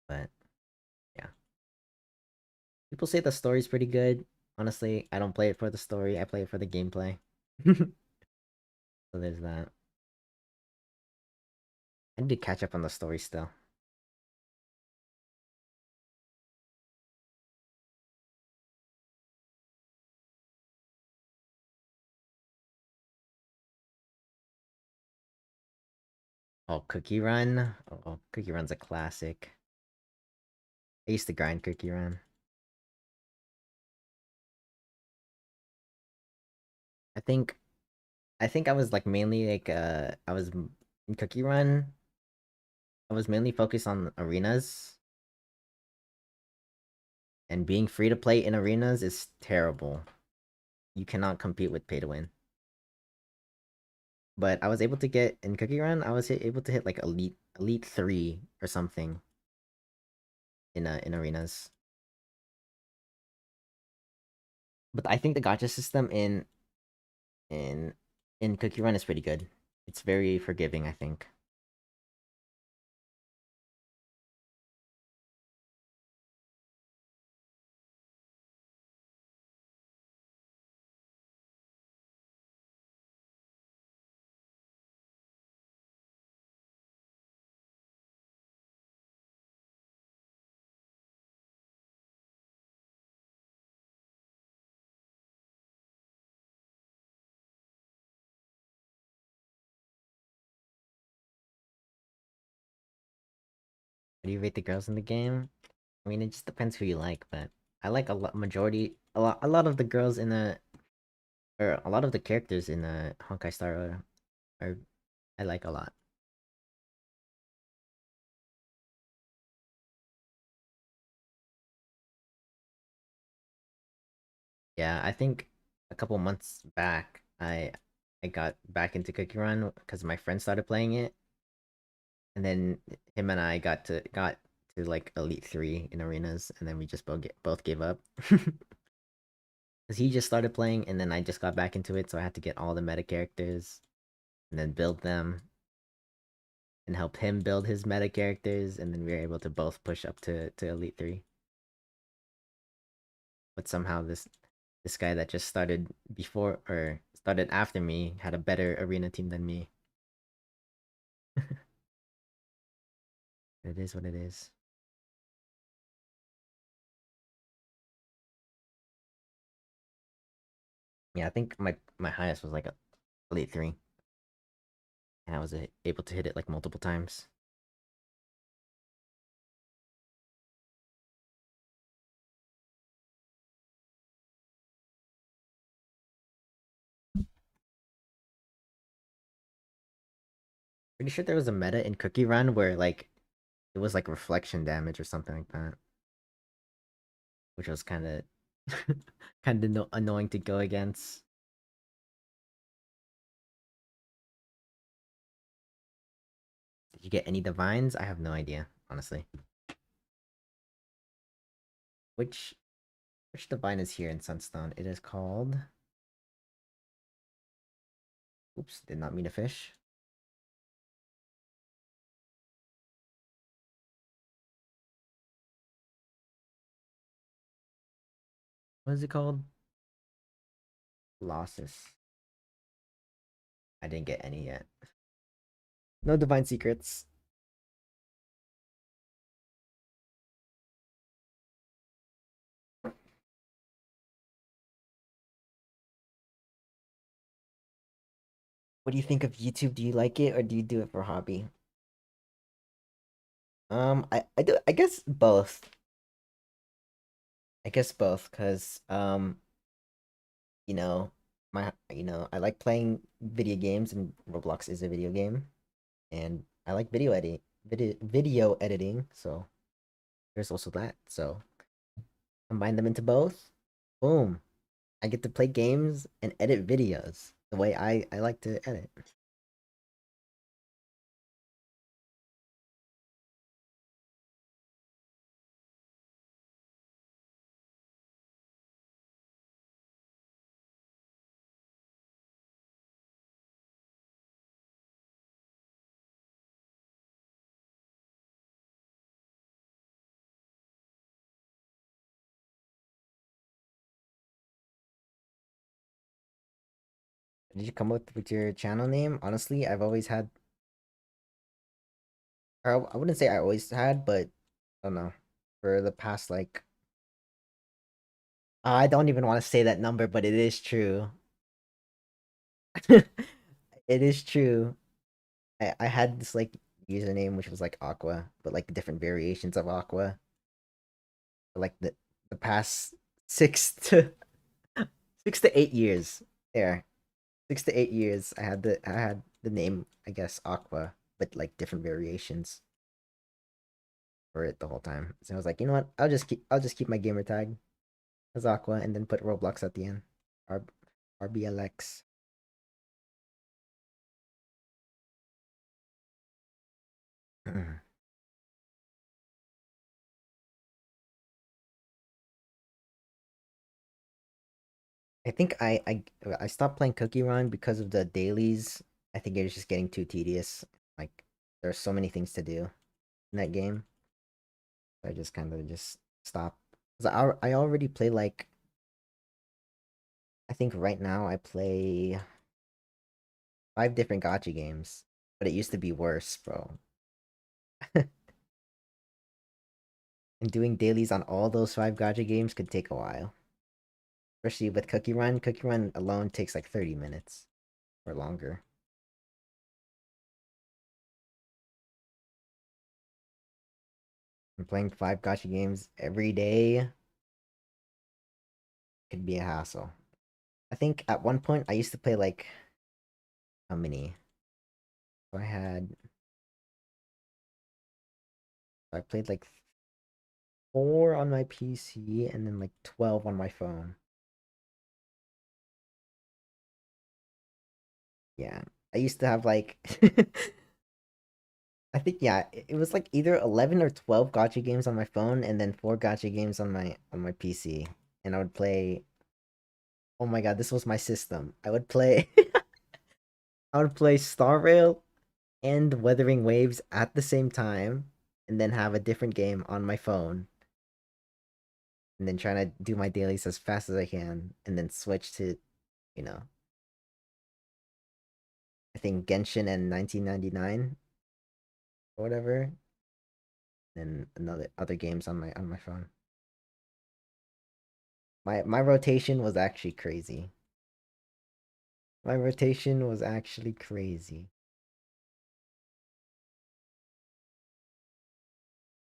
A: But yeah, people say the story's pretty good. Honestly, I don't play it for the story. I play it for the gameplay. So there's that. I need to catch up on the story still. Oh, Cookie Run. Oh, Cookie Run's a classic. I used to grind Cookie Run. I think I think I was like mainly like in Cookie Run. I was mainly focused on arenas, and being free to play in arenas is terrible. You cannot compete with pay to win. But I was able to get in Cookie Run. I was able to hit like elite 3 or something in arenas. But I think the gotcha system in in Cookie Run is pretty good. It's very forgiving, I think. How do you rate the girls in the game? I mean, it just depends who you like, but I like a lot of the girls in the or a lot of the characters in the Honkai Star are I like a lot. Yeah, I think a couple months back, I got back into Cookie Run because my friend started playing it, and then him and I got to like Elite 3 in arenas, and then we just both gave up. Because he just started playing, and then I just got back into it, so I had to get all the meta characters and then build them and help him build his meta characters, and then we were able to both push up to Elite 3. But somehow this guy that just started before or started after me had a better arena team than me. It is what it is. Yeah, I think my highest was like a Elite 3, and I was able to hit it like multiple times. Pretty sure there was a meta in Cookie Run where like it was like reflection damage or something like that, which was kind of kind of annoying to go against. Did you get any divines? I have no idea, honestly. Which which divine is here in Sunstone? It is called. Oops, did not mean to fish. What is it called? Losses. I didn't get any yet. No divine secrets. What do you think of YouTube? Do you like it or do you do it for hobby? I do I guess both. I guess both, cause you know, I like playing video games and Roblox is a video game. And I like video editing, so there's also that. So combine them into both. Boom. I get to play games and edit videos the way I like to edit. Did you come up with your channel name? Honestly, I've always had, or I wouldn't say I always had, but I don't know. For the past, like, I don't even want to say that number, but it is true. It is true. I had this like username which was like Aqua, but like different variations of Aqua. For, like the past 6 to 8 years. There, 6 to 8 years. I had the name, I guess, Aqua, but like different variations for it the whole time. So I was like, you know what? I'll just keep my gamer tag as Aqua and then put Roblox at the end. R RBLX. I think I stopped playing Cookie Run because of the dailies. I think it was just getting too tedious. Like there's so many things to do in that game. So I just kind of just stopped. 'Cause I already play like I think right now I play 5 different gotcha games, but it used to be worse, bro. And doing dailies on all those 5 gotcha games could take a while, especially with Cookie Run. Cookie Run alone takes like 30 minutes or longer. And playing 5 gotcha games every day could be a hassle. I think at one point I used to play like how many? So I played like 4 on my PC and then like 12 on my phone. Yeah. I used to have like I think yeah, it was like either 11 or 12 gotcha games on my phone and then 4 gotcha games on my PC. And I would play oh my god, this was my system. I would play I would play Star Rail and Weathering Waves at the same time and then have a different game on my phone and then trying to do my dailies as fast as I can and then switch to, you know, I think Genshin and 1999 or whatever, and another other games on my phone. My rotation was actually crazy. My rotation was actually crazy.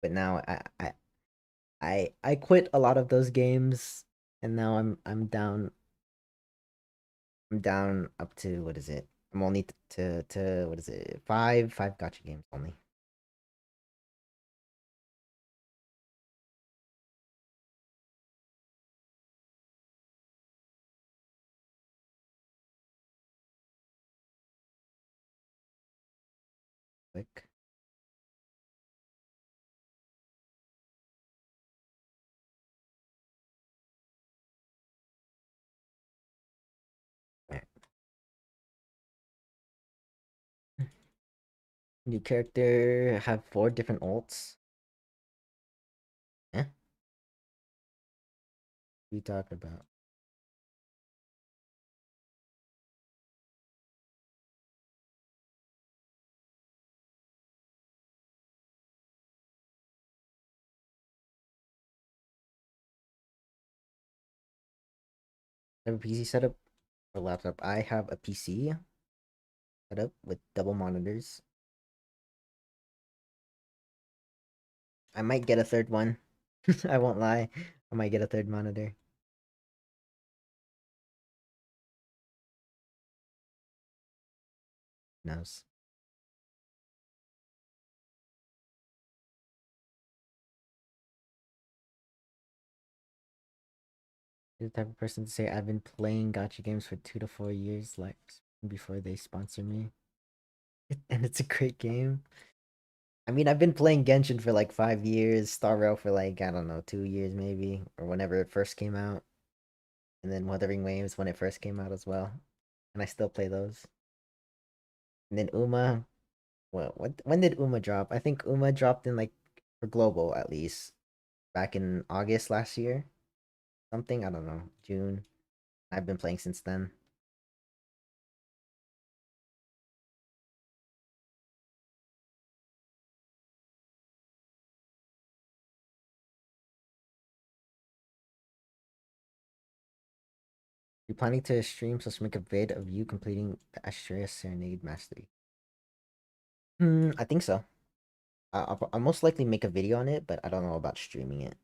A: But now I quit a lot of those games and now I'm down up to what is it? I'm only to what is it? Five gotcha games only. Click. Alright. New character have 4 different ults. Eh? you talking about? I have a PC setup or laptop. I have a PC setup with double monitors. I might get a third one. I won't lie. I might get a third monitor. Who knows? You're the type of person to say I've been playing gacha games for 2 to 4 years, like before they sponsor me. And it's a great game. I mean, I've been playing Genshin for like 5 years, Star Rail for like, I don't know, 2 years maybe, or whenever it first came out. And then Wuthering Waves when it first came out as well. And I still play those. And then Uma, well, when did Uma drop? I think Uma dropped in like for global at least back in August last year. Something, I don't know, June. I've been playing since then. You planning to stream so make a vid of you completing the Astrea Serenade Mastery? I think so. I'll most likely make a video on it, but I don't know about streaming it.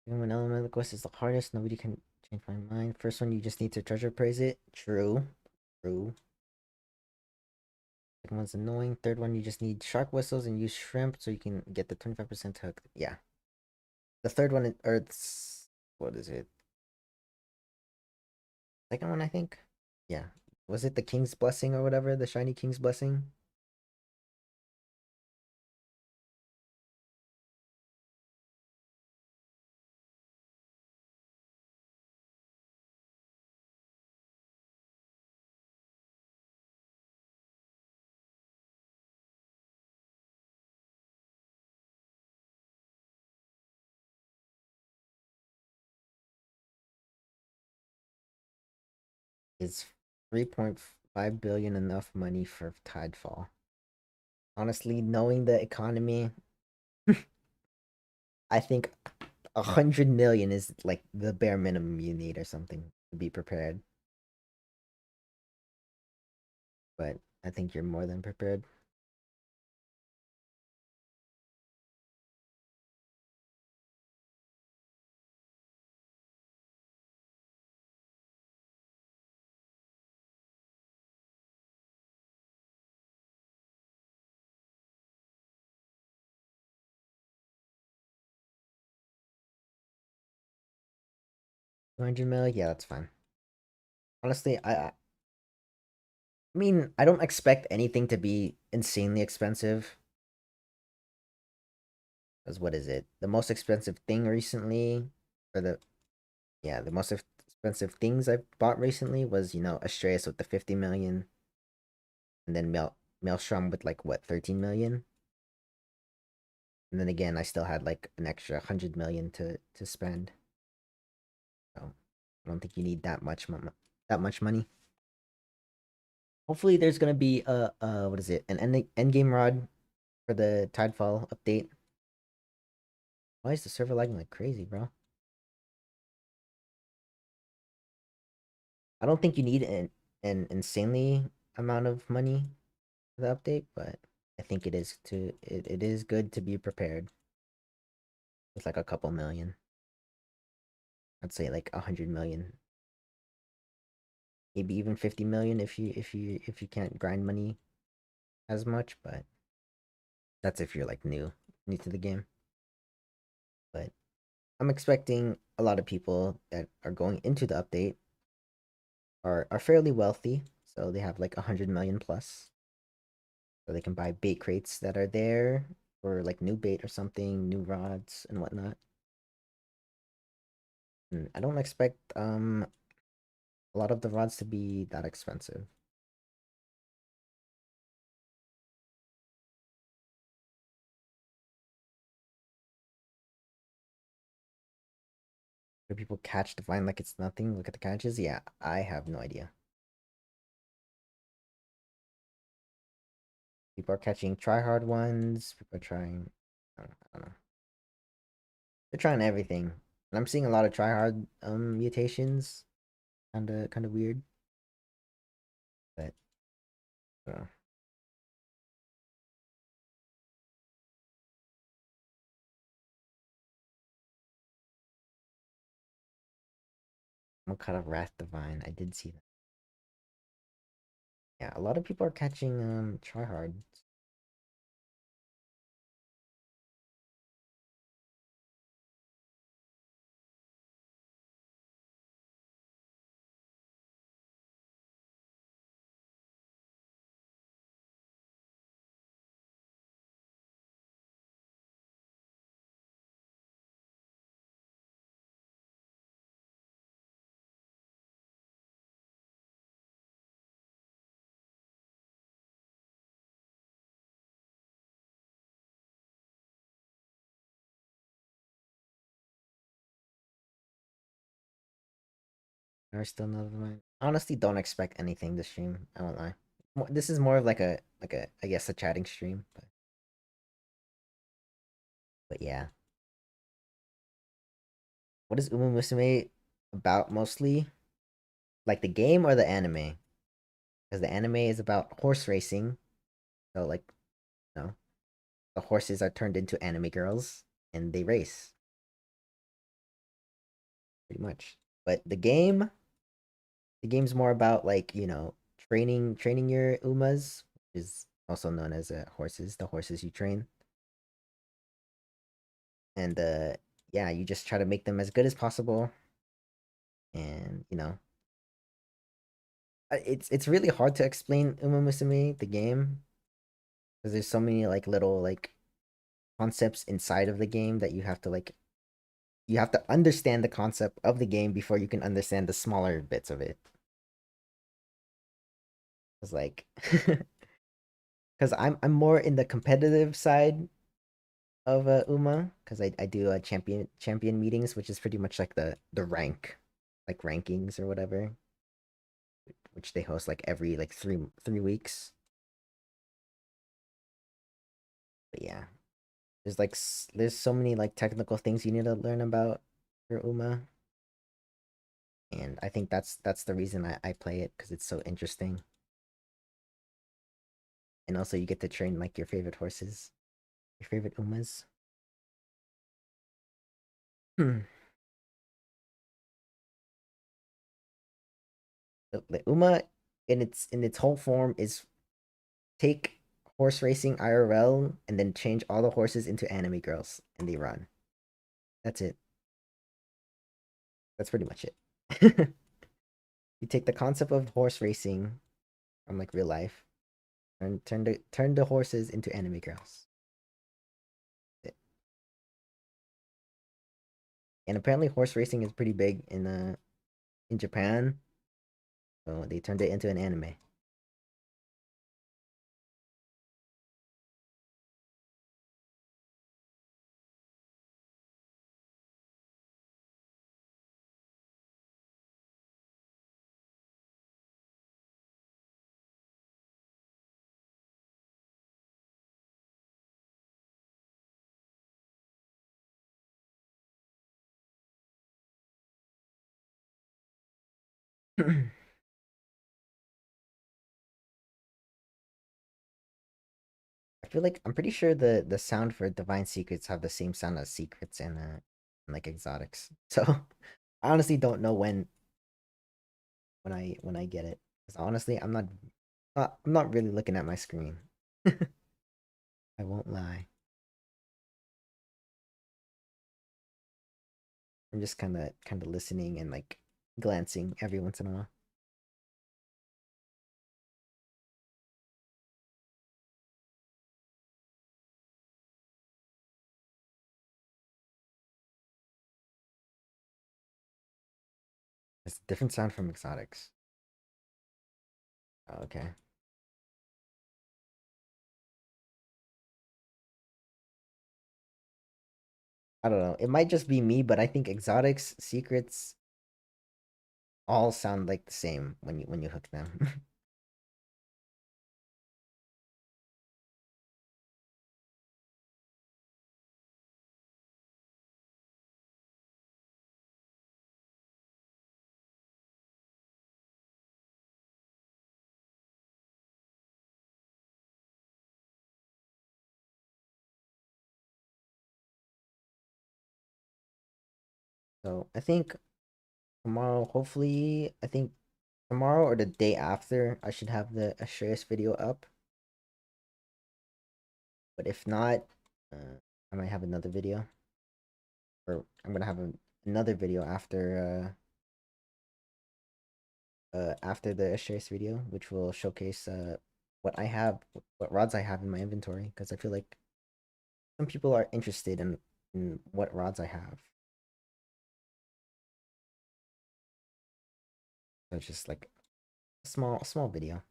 A: When element of the quest is the hardest, nobody can change my mind. First one, you just need to treasure praise it. True. True. Second one's annoying. Third one, you just need shark whistles and use shrimp so you can get the 25% hook. Yeah. The third one is Earth's. What is it? Second one, I think. Yeah. Was it the King's Blessing or whatever? The Shiny King's Blessing? Is 3.5 billion enough money for Tidefall? Honestly, knowing the economy, I think 100 million is like the bare minimum you need or something to be prepared. But I think you're more than prepared. 200 mil, yeah, that's fine. Honestly, I mean, I don't expect anything to be insanely expensive. Because what is it? The most expensive thing recently, or the most expensive things I bought recently was, Astreus with the 50 million, and then Maelstrom with like what, 13 million? And then again, I still had like an extra 100 million to spend. So I don't think you need that much money. Hopefully, there's gonna be what is it? An end game rod for the Tidefall update. Why is the server lagging like crazy, bro? I don't think you need an insanely amount of money for the update, but I think it is good to be prepared with like a couple million. I'd say like 100 million, maybe even 50 million if you can't grind money as much, but that's if you're like new to the game. But I'm expecting a lot of people that are going into the update are fairly wealthy, so they have like 100 million plus. So they can buy bait crates that are there for like new bait or something, new rods and whatnot. And I don't expect a lot of the rods to be that expensive. Do people catch the vine like it's nothing? Look at the catches. Yeah, I have no idea. People are catching try hard ones. People are trying. I don't know. They're trying everything, and I'm seeing a lot of try hard mutations. Kind of weird, but uh, what kind of wrath divine? I did see that. Yeah, a lot of people are catching try hard. There's still another one. Honestly, don't expect anything this stream. I won't lie. This is more of like a I guess a chatting stream, but yeah. What is Uma Musume about mostly? Like the game or the anime? Because the anime is about horse racing. So like, you know, the horses are turned into anime girls and they race pretty much. But the game's more about like training your umas, which is also known as horses, the horses you train, and yeah, you just try to make them as good as possible, and it's really hard to explain Uma Musume the game because there's so many like little like concepts inside of the game that you have to understand the concept of the game before you can understand the smaller bits of it. It's like because I'm more in the competitive side of Uma because I do champion meetings, which is pretty much like the rank, like rankings or whatever, which they host like every like three weeks. But yeah, there's like there's so many like technical things you need to learn about your Uma, and I think that's the reason I play it because it's so interesting, and also you get to train like your favorite horses, your favorite Umas. The Uma in its whole form is take horse racing IRL and then change all the horses into anime girls and they run. That's it. That's pretty much it. You take the concept of horse racing from like real life and turn the horses into anime girls. And apparently horse racing is pretty big in Japan. So they turned it into an anime. I feel like I'm pretty sure the sound for divine secrets have the same sound as secrets and like exotics. So I honestly don't know when I get it. Because honestly, I'm not really looking at my screen. I won't lie. I'm just kind of listening and like glancing every once in a while. It's a different sound from exotics. Oh, okay. I don't know. It might just be me, but I think exotics, secrets all sound like the same when you hook them. So I think tomorrow, hopefully, I think tomorrow or the day after, I should have the Asheris video up. But if not, I might have another video, or I'm gonna have another video after the Asheris video, which will showcase what I have, what rods I have in my inventory, because I feel like some people are interested in what rods I have. So it's just like a small video, I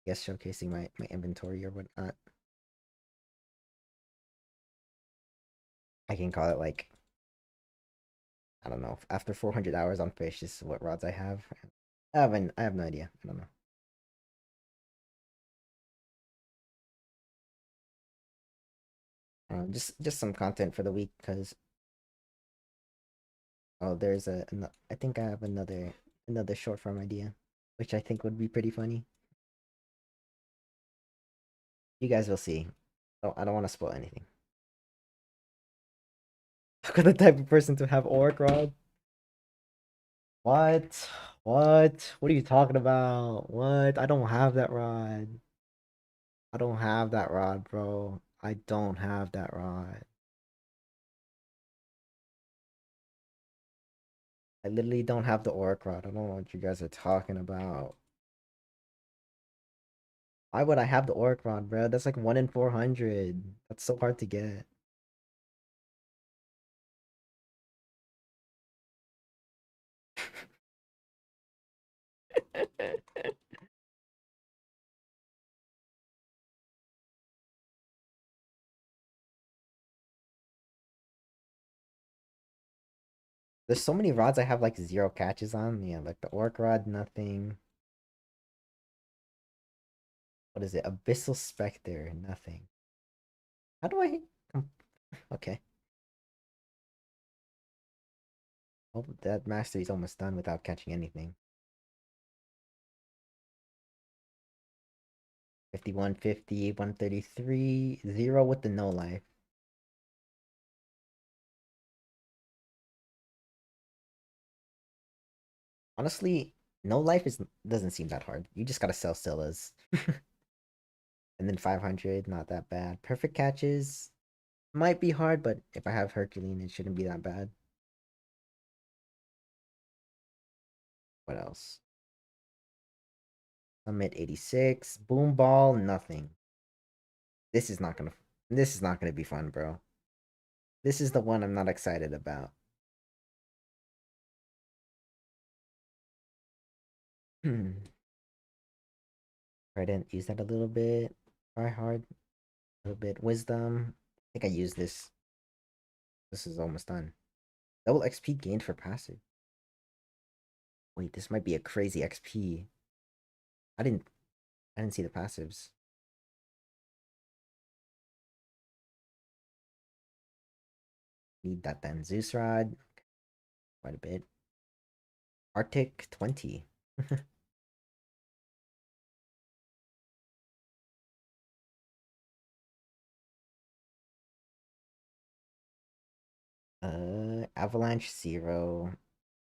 A: guess, showcasing my inventory or whatnot. I can call it like, I don't know, after 400 hours on Fish, this is what rods I have. I have no idea. I don't know. Just some content for the week, because oh, there's I think I have another short form idea, which I think would be pretty funny. You guys will see. Oh, I don't want to spoil anything. Look at the type of person to have orc rod. What? What? What are you talking about? What? I don't have that rod. I don't have that rod, bro. I don't have that rod. I literally don't have the orc rod. I don't know what you guys are talking about. Why would I have the orc rod, bro? That's like 1 in 400. That's so hard to get. There's so many rods I have like zero catches on. Yeah, like the orc rod, nothing. What is it? Abyssal Spectre, nothing. How do I? Okay. Oh, that mastery's almost done without catching anything. 51, 50, 133, 0 with the no life. Honestly, no life doesn't seem that hard. You just gotta sell Scylla's. And then 500, not that bad. Perfect catches might be hard, but if I have Herculean, it shouldn't be that bad. What else? Summit 86. Boom ball, nothing. This is not gonna this is not gonna be fun, bro. This is the one I'm not excited about. I didn't use that a little bit. Try hard. A little bit. Wisdom. I think I used this. This is almost done. Double XP gained for passive. Wait, this might be a crazy XP. I didn't I didn't see the passives. Need that then. Zeus Rod. Quite a bit. Arctic 20. Avalanche 0.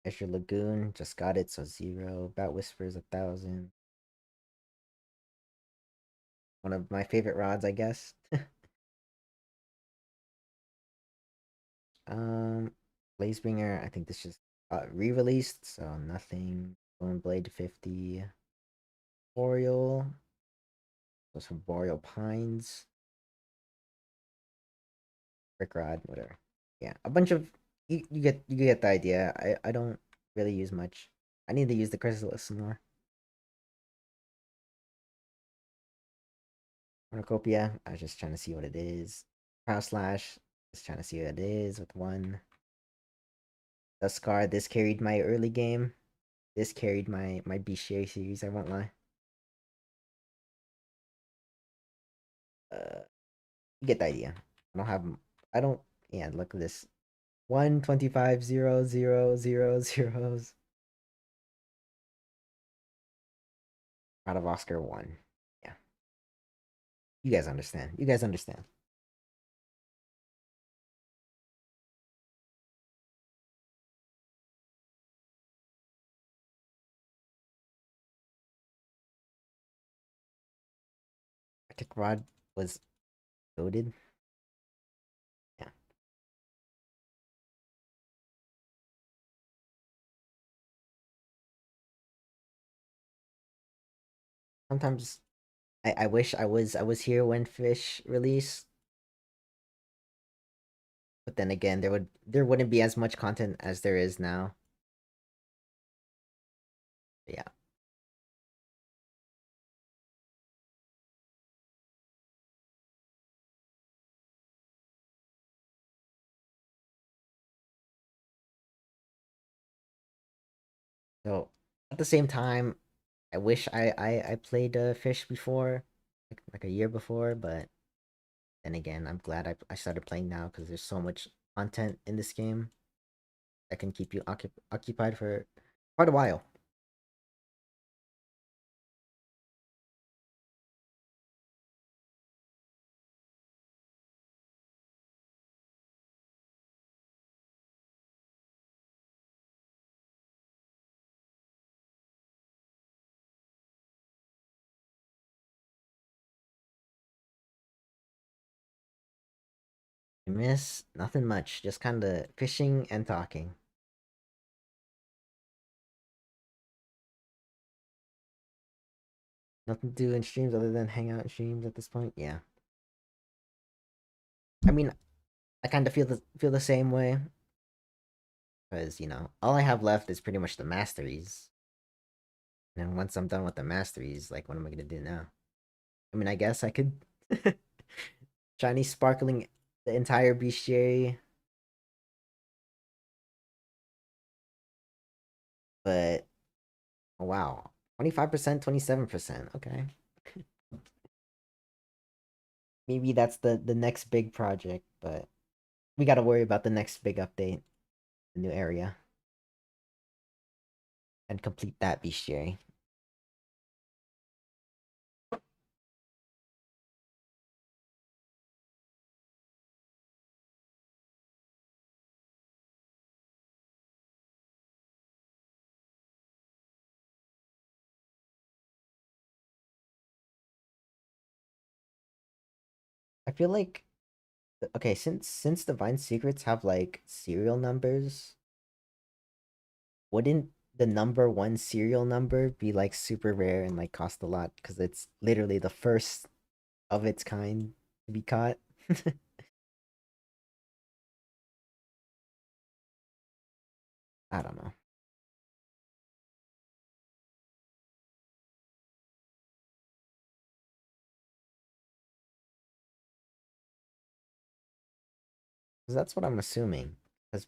A: Azure Lagoon, just got it, so 0. Bat Whispers 1,000. One of my favorite rods, I guess. um, Blazebringer, I think this just got re-released, so nothing. Bone Blade 50. Boreal. Those from Boreal Pines. Brick Rod, whatever. Yeah, a bunch of you get the idea. I don't really use much. I need to use the chrysalis some more. Cornucopia. I was just trying to see what it is. Prow slash. Just trying to see what it is with one. Duskar. This carried my early game. This carried my bestiary series. I won't lie. You get the idea. I don't have. I don't. Yeah, look at this. 125 0 0 0 zeros. Out of Oscar 1. Yeah. You guys understand. You guys understand. Arctic Rod was loaded. Yeah. Sometimes I wish I was here when Fish released, but then again there wouldn't be as much content as there is now. But yeah. So at the same time, I wish I played Fish before, like a year before, but then again, I'm glad I started playing now because there's so much content in this game that can keep you occupied for quite a while. I miss nothing much, just kind of fishing and talking. Nothing to do in streams other than hang out in streams at this point. Yeah, I mean, I kind of feel the same way because all I have left is pretty much the masteries. And then once I'm done with the masteries, like, what am I gonna do now? I mean, I guess I could shiny sparkling the entire bestiary, but oh, wow, 25%, 27%. Okay, maybe that's the next big project, but we got to worry about the next big update, the new area, and complete that bestiary. I feel like okay, since Divine Secrets have like serial numbers, wouldn't the number one serial number be like super rare and like cost a lot because it's literally the first of its kind to be caught? I don't know. 'Cause that's what I'm assuming. Because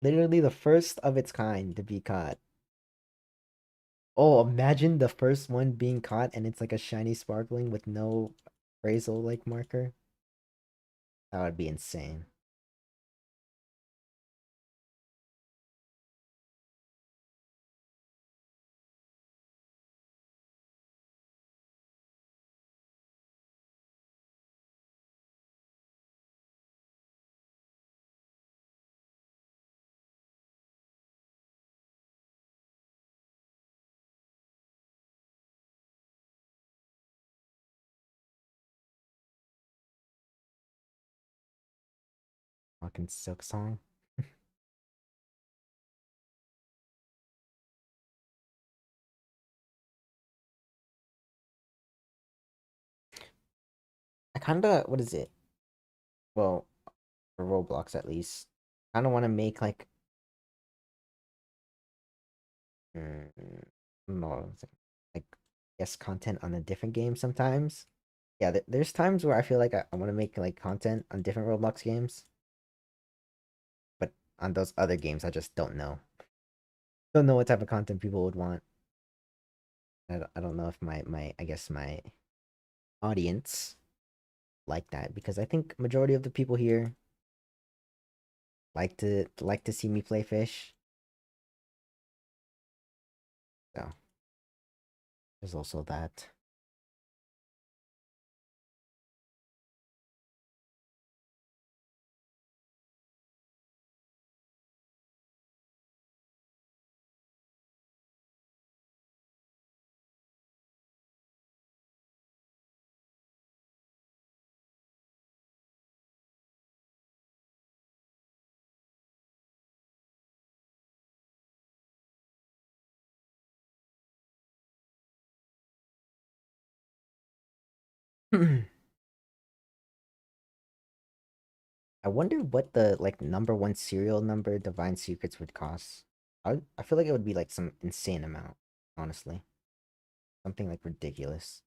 A: literally the first of its kind to be caught. Oh, imagine the first one being caught and it's like a shiny sparkling with no appraisal like marker. That would be insane. Fucking Silk Song. I kinda, what is it? Well, for Roblox at least. I don't want to make like Mm, no, it's like yes, content on a different game sometimes. Yeah, there's times where I feel like I want to make like content on different Roblox games, but on those other games, I just don't know. Don't know what type of content people would want. I don't know if my I guess my audience like that because I think majority of the people here like to see me play fish. So there's also that. I wonder what the like number one serial number Divine Secrets would cost. I feel like it would be like some insane amount, honestly. Something like ridiculous.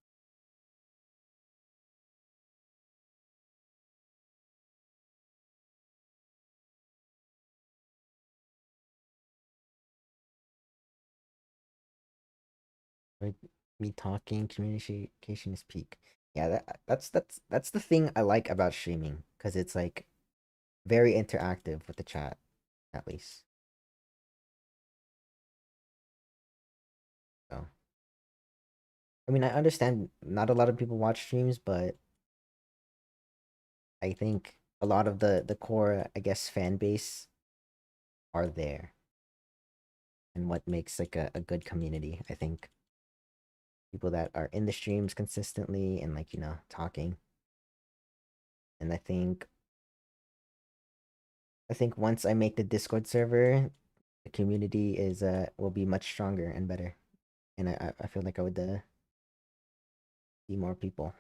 A: Like me talking, communication is peak. Yeah, that's the thing I like about streaming because it's like very interactive with the chat, at least. So I mean, I understand not a lot of people watch streams, but I think a lot of the core, I guess, fan base are there, and what makes like a good community. I think people that are in the streams consistently and like talking, and I think once I make the Discord server, the community is will be much stronger and better, and I feel like I would see more people.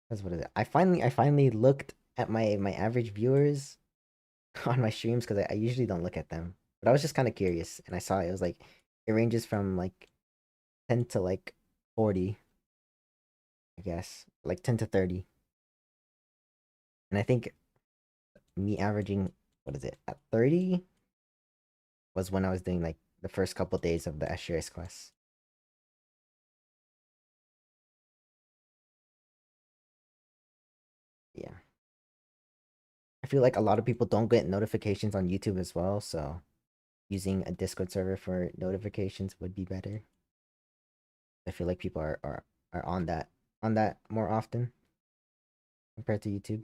A: That's what is it? I finally looked at my average viewers on my streams because I usually don't look at them. But I was just kind of curious, and I saw it was like it ranges from like 10 to like 40, I guess, like 10 to 30. And I think me averaging what is it at 30 was when I was doing like the first couple days of the Asterisk quest. Yeah, I feel like a lot of people don't get notifications on YouTube as well, so using a Discord server for notifications would be better. I feel like people are on that more often compared to YouTube.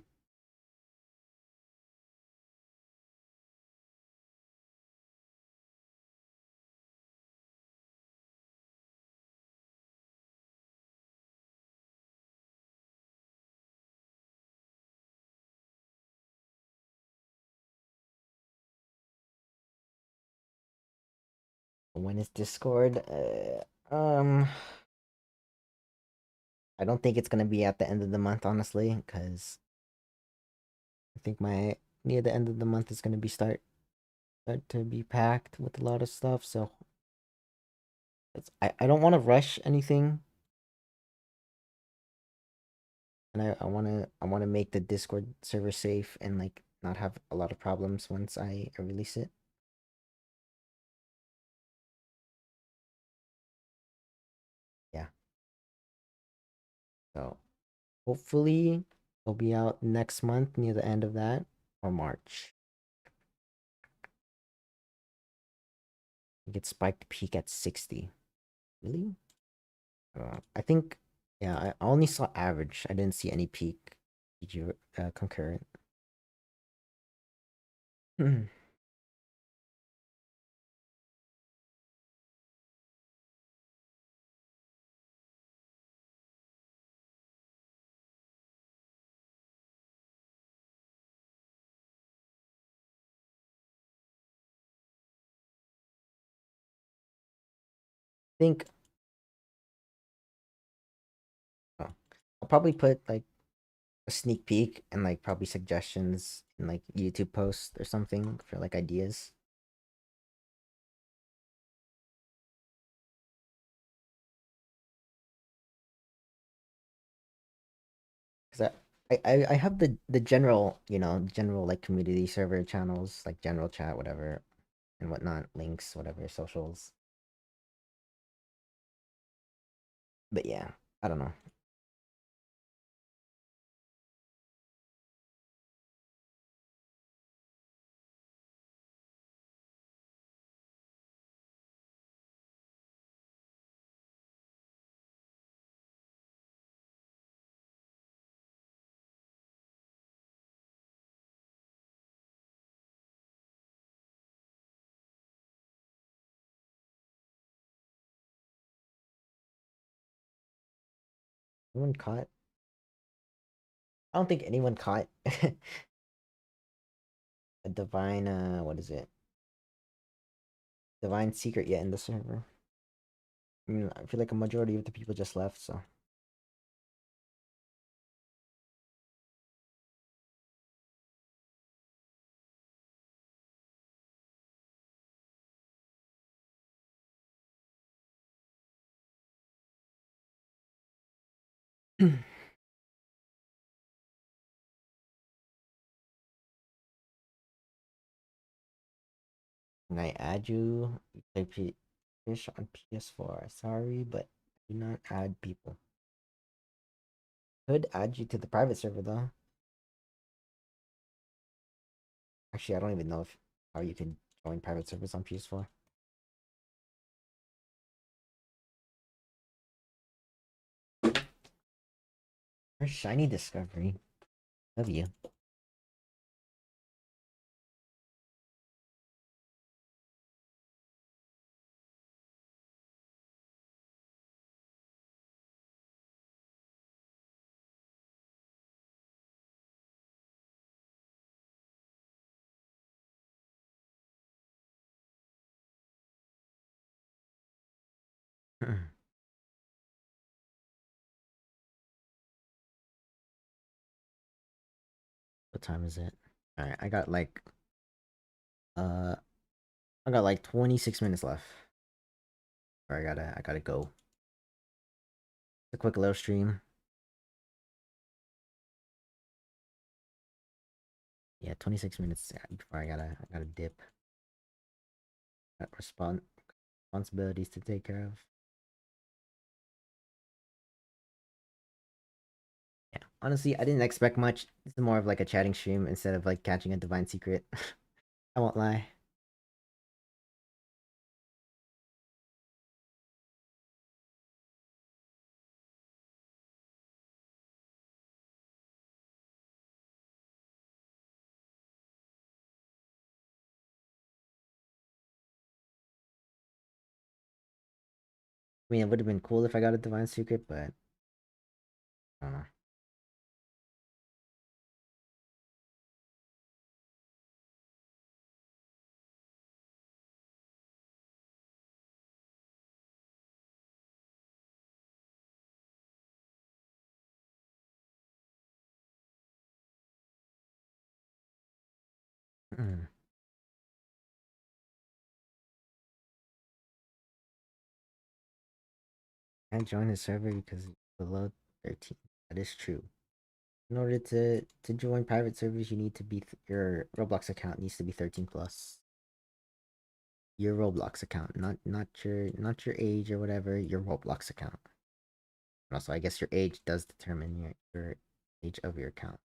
A: When is Discord? I don't think it's gonna be at the end of the month, honestly, because I think my near the end of the month is gonna be start to be packed with a lot of stuff. So I don't want to rush anything, and I wanna make the Discord server safe and like not have a lot of problems once I release it. Yeah. So hopefully it'll be out next month near the end of that or March. Get spiked peak at 60. Really? I think, yeah, I only saw average. I didn't see any peak. Did you concurrent? I think oh, I'll probably put like a sneak peek and like probably suggestions in like YouTube posts or something for like ideas. I have the general, general like community server channels, like general chat, whatever, and whatnot, links, whatever, socials. But yeah, I don't know. Anyone caught? I don't think anyone caught a divine what is it? Divine secret yet in the server. I mean, I feel like a majority of the people just left, so can I add you? You play Fish on PS4. Sorry, but do not add people. Could add you to the private server though. Actually, I don't even know if how you can join private servers on PS4. Or shiny discovery. Love you. What time is it? All right, uh I got like 26 minutes left. Or I gotta go. A quick little stream. Yeah, 26 minutes before I gotta dip. Got responsibilities to take care of. Yeah, honestly, I didn't expect much. This is more of like a chatting stream instead of like catching a divine secret. I won't lie. I mean, it would have been cool if I got a divine secret, but I don't know. Mm. Can't join the server because it's below 13. That is true. In order to join private servers, you need to be your Roblox account needs to be 13 plus. Your Roblox account, not your age or whatever. Your Roblox account. And also, I guess your age does determine your age of your account. I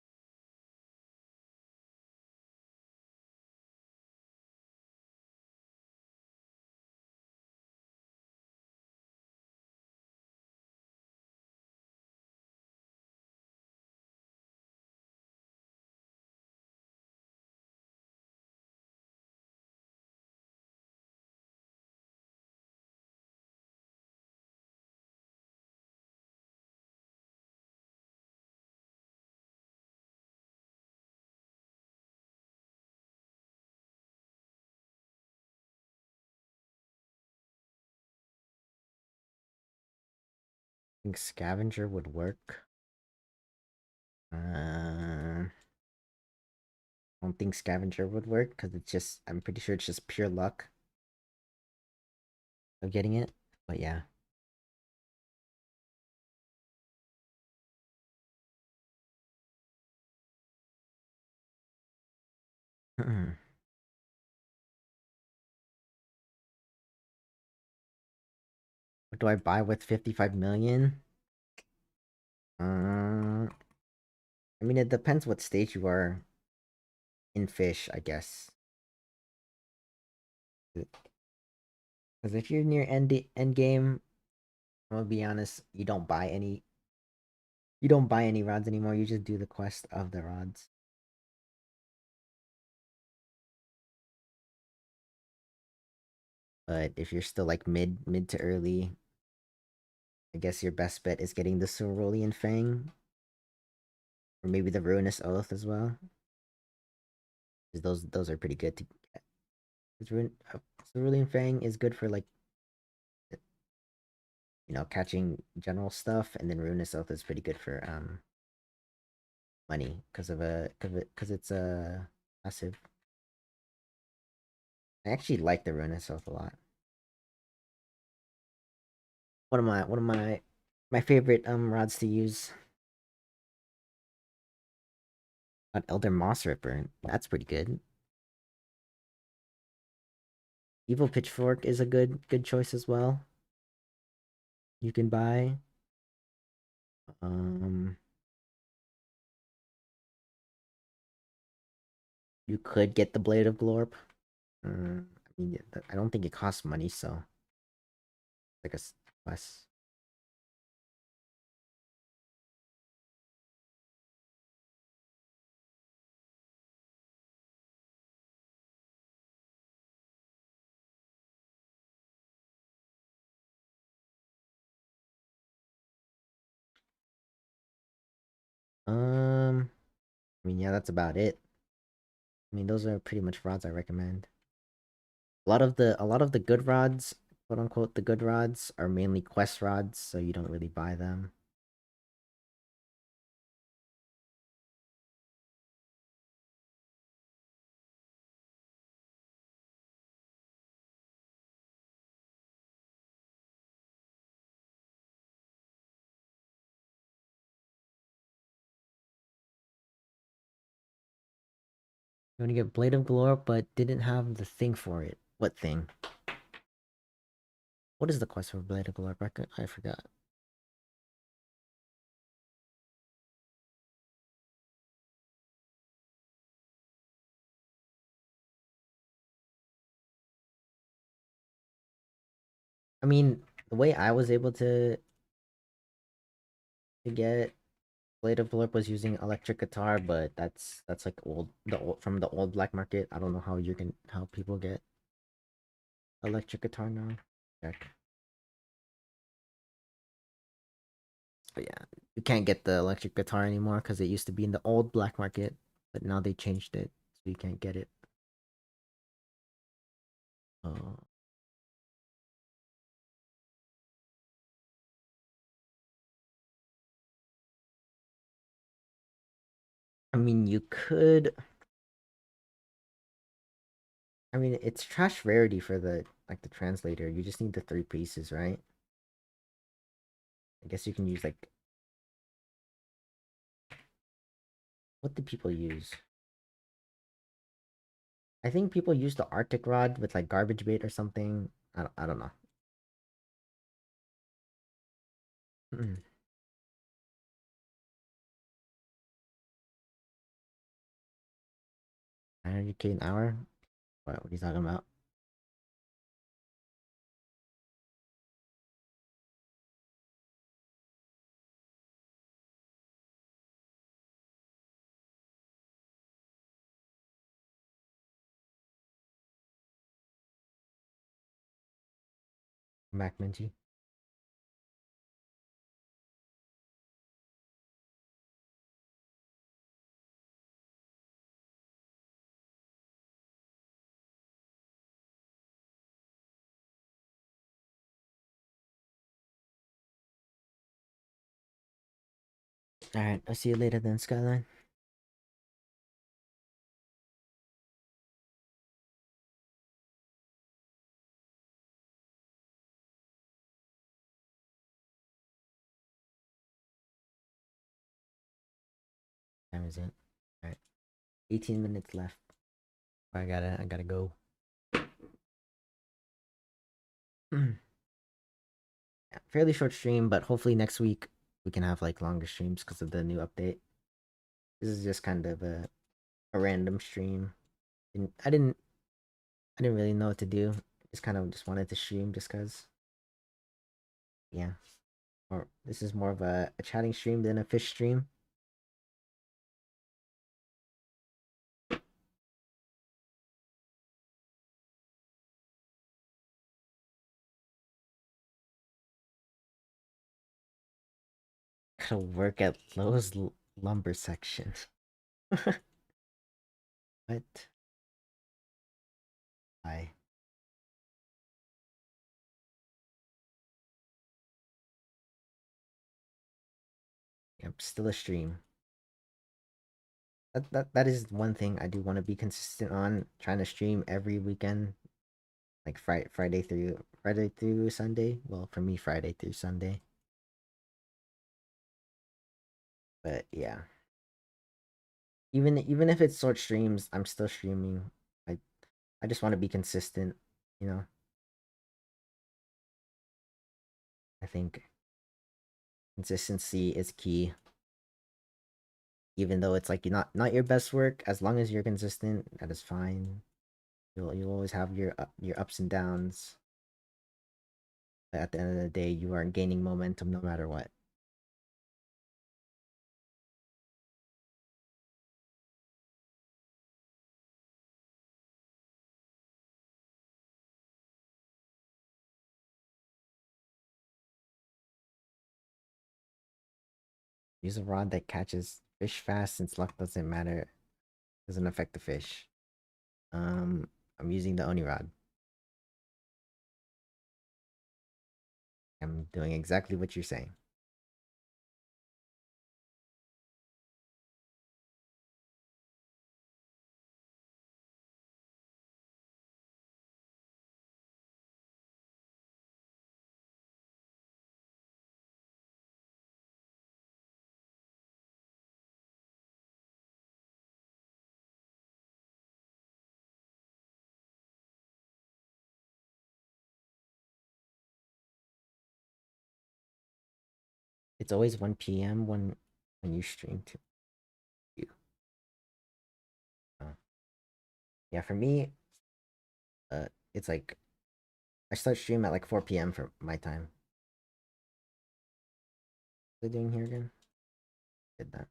A: think scavenger would work. I don't think scavenger would work because I'm pretty sure it's just pure luck of getting it. But yeah. What do I buy with 55 million? Uh, I mean, it depends what stage you are in Fish, I guess. Because if you're near end game, I'm gonna be honest, you don't buy any rods anymore. You just do the quest of the rods. But if you're still like mid to early, I guess your best bet is getting the Cerulean Fang, or maybe the Ruinous Oath as well. 'Cause those are pretty good to get. Cerulean Fang is good for like catching general stuff, and then Ruinous Oath is pretty good for money because it's a passive. I actually like the Ruinous Oath a lot. One of my favorite rods to use. Elder Moss Ripper. That's pretty good. Evil Pitchfork is a good choice as well. You can buy. Um, you could get the Blade of Glorp. I mean, I don't think it costs money, so like a less. I mean, yeah, that's about it. I mean, those are pretty much rods I recommend. A lot of the good rods, quote unquote, the good rods are mainly quest rods, so you don't really buy them. You want to get Blade of Glory, but didn't have the thing for it. What thing? What is the quest for Blade of Glory? I forgot. I mean, the way I was able to get Blade of Blurp was using electric guitar, but that's like old from the old black market. I don't know how people get electric guitar now. Check. But yeah, you can't get the electric guitar anymore because it used to be in the old black market, but now they changed it, so you can't get it. Uh, I mean, you could. I mean, it's trash rarity for the translator. You just need the 3 pieces, right? I guess you can use like what do people use? I think people use the Arctic rod with like garbage bait or something. I don't know. Mm. 900K an hour? What are you talking about? Mac Minty? Alright, I'll see you later then, Skyline. Time is it? Alright. 18 minutes left. I gotta go. Yeah, fairly short stream, but hopefully next week we can have like longer streams because of the new update. This is just kind of a random stream. And I didn't really know what to do. Just kind of just wanted to stream just cause. Yeah. Or this is more of a chatting stream than a fish stream. Gotta work at Lowe's lumber section. What? I Yep, still a stream. That is one thing I do want to be consistent on. Trying to stream every weekend, like Friday through Sunday. Well, for me, Friday through Sunday. But yeah, even if it's short streams, I'm still streaming. I I just want to be consistent. You know, I think consistency is key. Even though it's like you're not your best work, as long as you're consistent, that is fine. You'll always have your ups and downs. But at the end of the day, you are gaining momentum no matter what. Use a rod that catches fish fast since luck doesn't matter. Doesn't affect the fish. I'm using the Oni rod. I'm doing exactly what you're saying. It's always 1 p.m. when you stream to you. Uh, yeah, for me, it's like I start stream at like 4 p.m. for my time. What are they doing here again? Did that.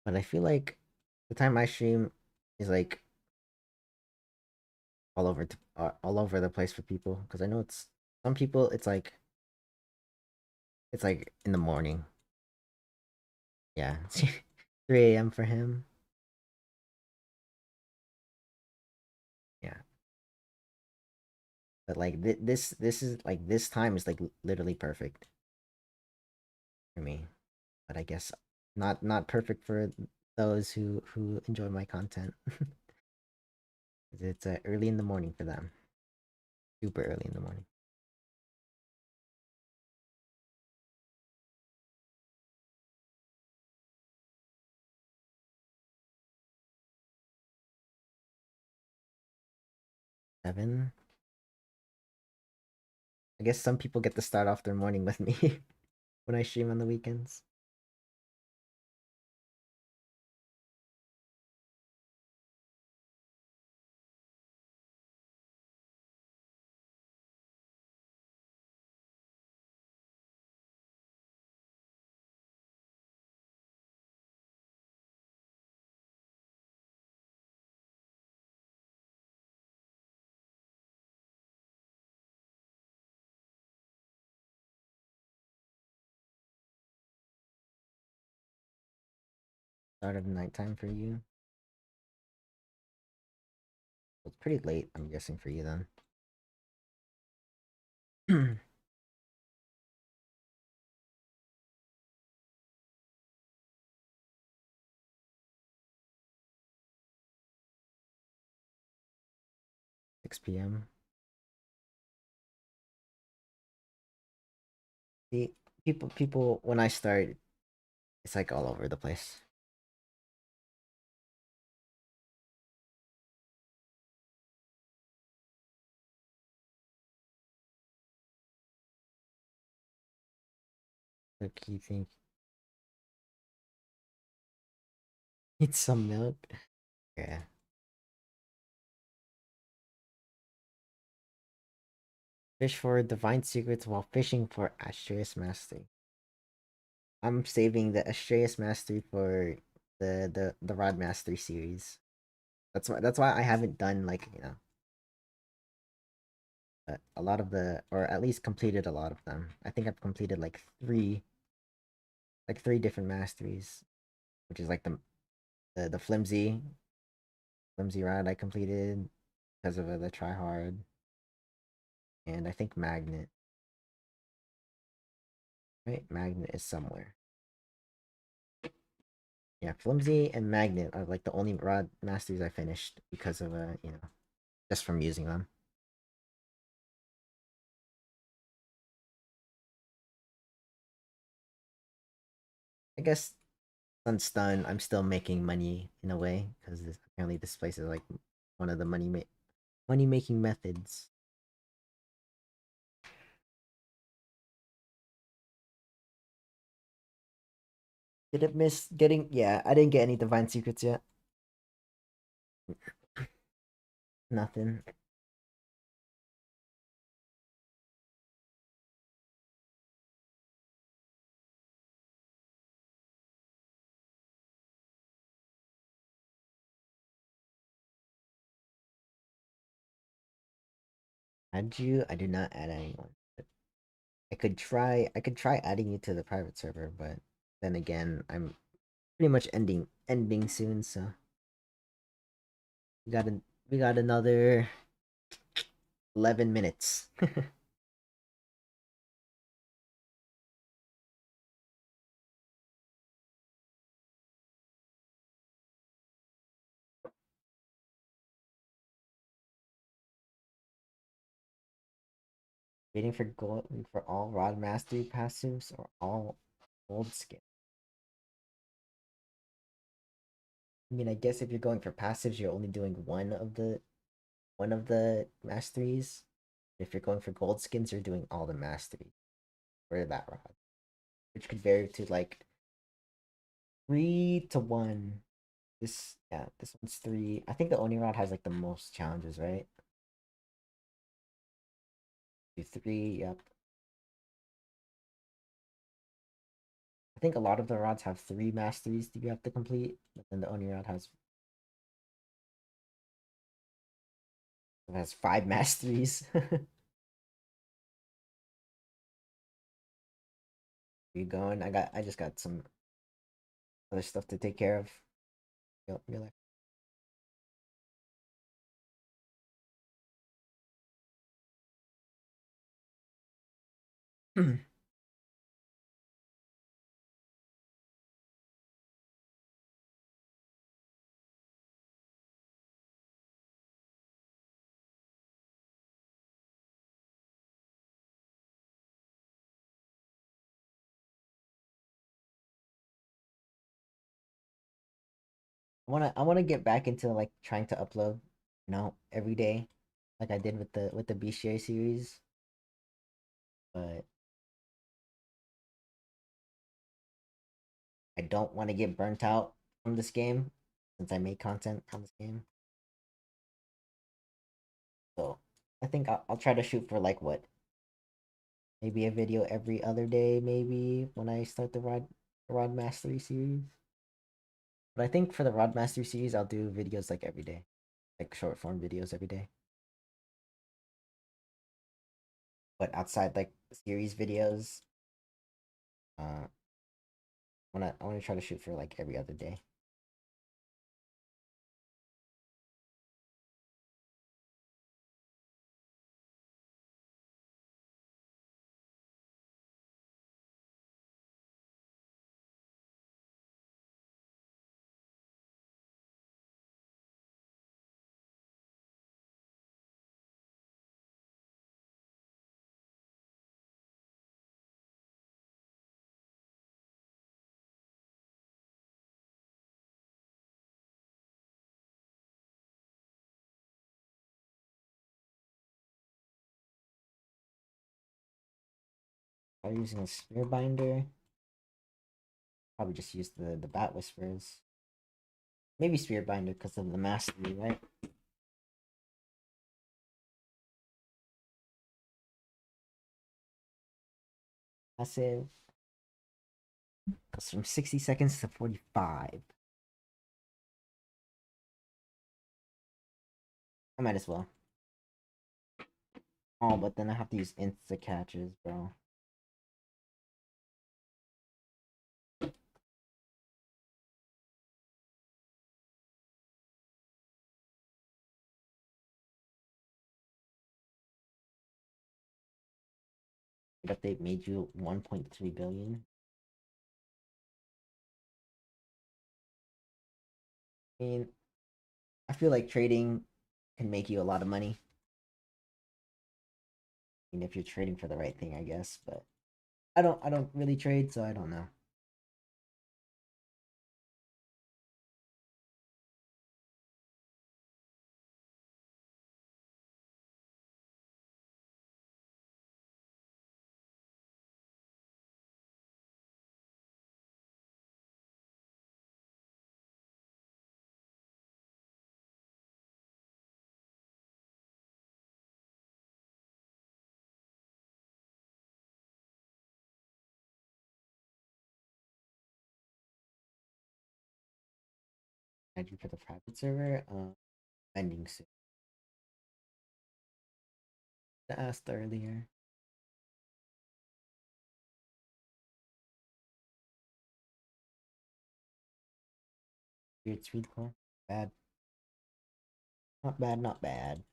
A: But I feel like the time I stream is like all over the place for people because I know it's some people it's like in the morning. Yeah, 3 a.m. for him. Yeah, but like this is like this time is like literally perfect for me. But I guess not perfect for those who enjoy my content. It's early in the morning for them, super early in the morning. 7. I guess some people get to start off their morning with me when I stream on the weekends. Start of nighttime for you. It's pretty late, I'm guessing, for you then. 6 p.m. See, people when I start, it's like all over the place. Look, you think need some milk? Yeah. Fish for divine secrets while fishing for Astreus mastery. I'm saving the Astreus mastery for the Rod Mastery series. That's why I haven't done like a lot of the, or at least completed a lot of them. I think I've completed like three different masteries, which is like the flimsy rod I completed because of the try hard, and I think magnet. Right, magnet is somewhere. Yeah, flimsy and magnet are like the only rod masters I finished because of just from using them. I guess on stun, I'm still making money in a way because apparently this place is like one of the money making methods. Did it miss getting? Yeah, I didn't get any divine secrets yet. Nothing. Add you? I did not add anyone. I could try. I could try adding you to the private server, but then again, I'm pretty much ending soon. So we got we got another 11 minutes. Waiting for gold for all rod mastery passives or all gold skin. I mean, I guess if you're going for passives, you're only doing one of the masteries. If you're going for gold skins, you're doing all the masteries for that rod, which could vary to like 3 to 1. This one's 3. I think the Oni rod has like the most challenges, right? Do 3, yep. I think a lot of the rods have 3 masteries that you have to complete, but then the Oni rod has 5 masteries. You going? I just got some other stuff to take care of. You're like, I wanna get back into like trying to upload, every day, like I did with the bestiary series. But I don't want to get burnt out from this game since I made content on this game. So I think I'll try to shoot for like what, maybe a video every other day, maybe when I start the Rod Mastery series. But I think for the Rod Mastery series, I'll do videos like every day, like short form videos every day. But outside like series videos, uh, I wanna try to shoot for like every other day. I'm using a spear binder. Probably just use the bat whispers. Maybe spear binder because of the mastery, right? Passive goes from 60 seconds to 45. I might as well. Oh, but then I have to use insta catches, bro. But they made you 1.3 billion. I mean, I feel like trading can make you a lot of money. I mean, if you're trading for the right thing, I guess. But I don't really trade, so I don't know. I do for the private server. Ending soon. I asked earlier. Weird sweet corn. Bad. Not bad, not bad.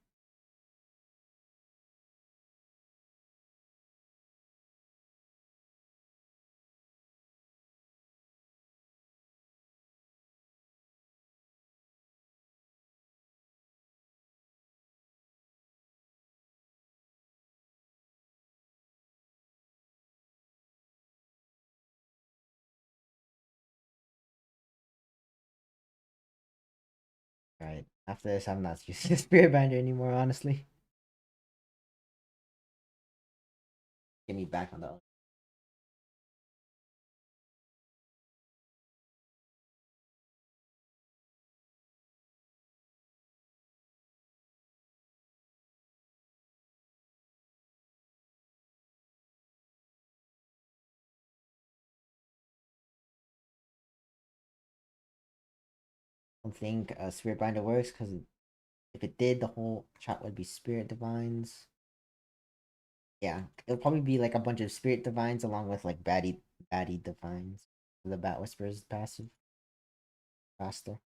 A: Alright. After this, I'm not using the spirit binder anymore, honestly. Get me back on the. I don't think spirit binder works because if it did, the whole chat would be spirit divines. Yeah, it'll probably be like a bunch of spirit divines along with like baddie divines. The bat whispers passive faster.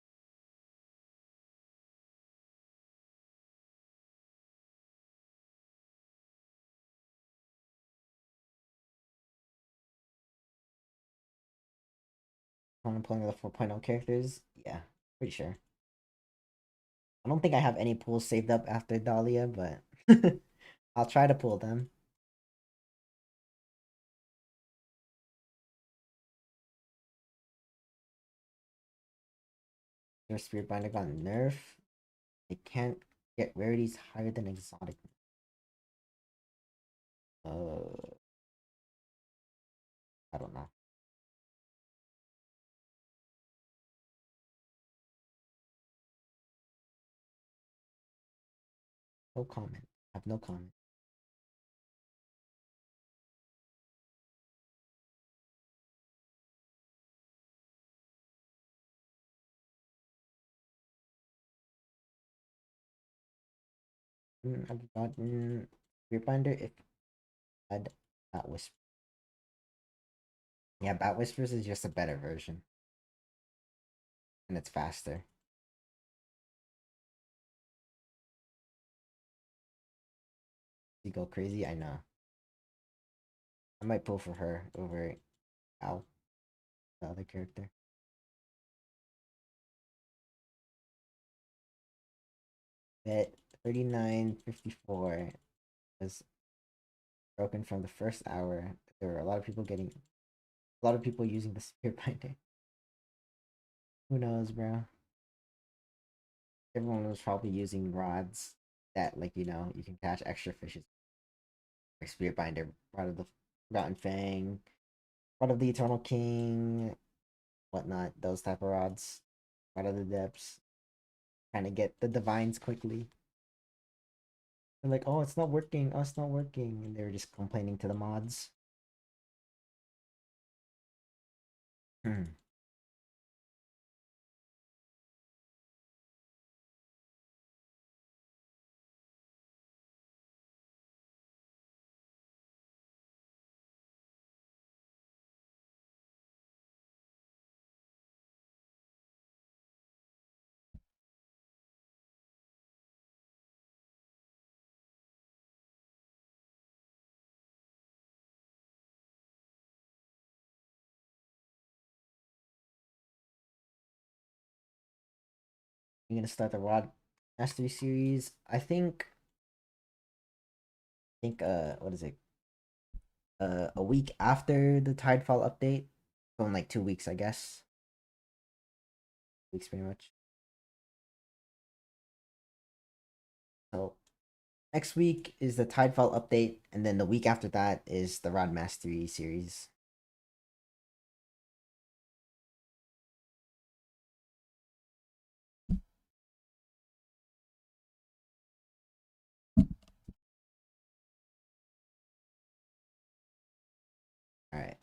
A: I'm playing with the 4.0 characters. Yeah, pretty sure. I don't think I have any pulls saved up after Dahlia, but I'll try to pull them. Their spirit binder got nerf. They can't get rarities higher than exotic. I don't know. No comment. I have no comment. I've gotten spirit binder if I had bat whisper. Yeah, bat whispers is just a better version, and it's faster. You go crazy, I know. I might pull for her over Al, the other character. Bet 39.54 was broken from the first hour. There were a lot of people using the spirit binder. Who knows, bro? Everyone was probably using rods that, like, you can catch extra fishes. Like spirit binder part of the Forgotten Fang, Rod of the Eternal King, whatnot, those type of rods. Rod of the Depths. Trying to get the divines quickly. They're like, oh, it's not working, oh, it's not working. And they were just complaining to the mods. Hmm. I'm gonna start the Rod Mastery series. I think what is it? A week after the Tidefall update. So in like 2 weeks, I guess. Weeks pretty much. So next week is the Tidefall update, and then the week after that is the Rod Mastery series. Alright.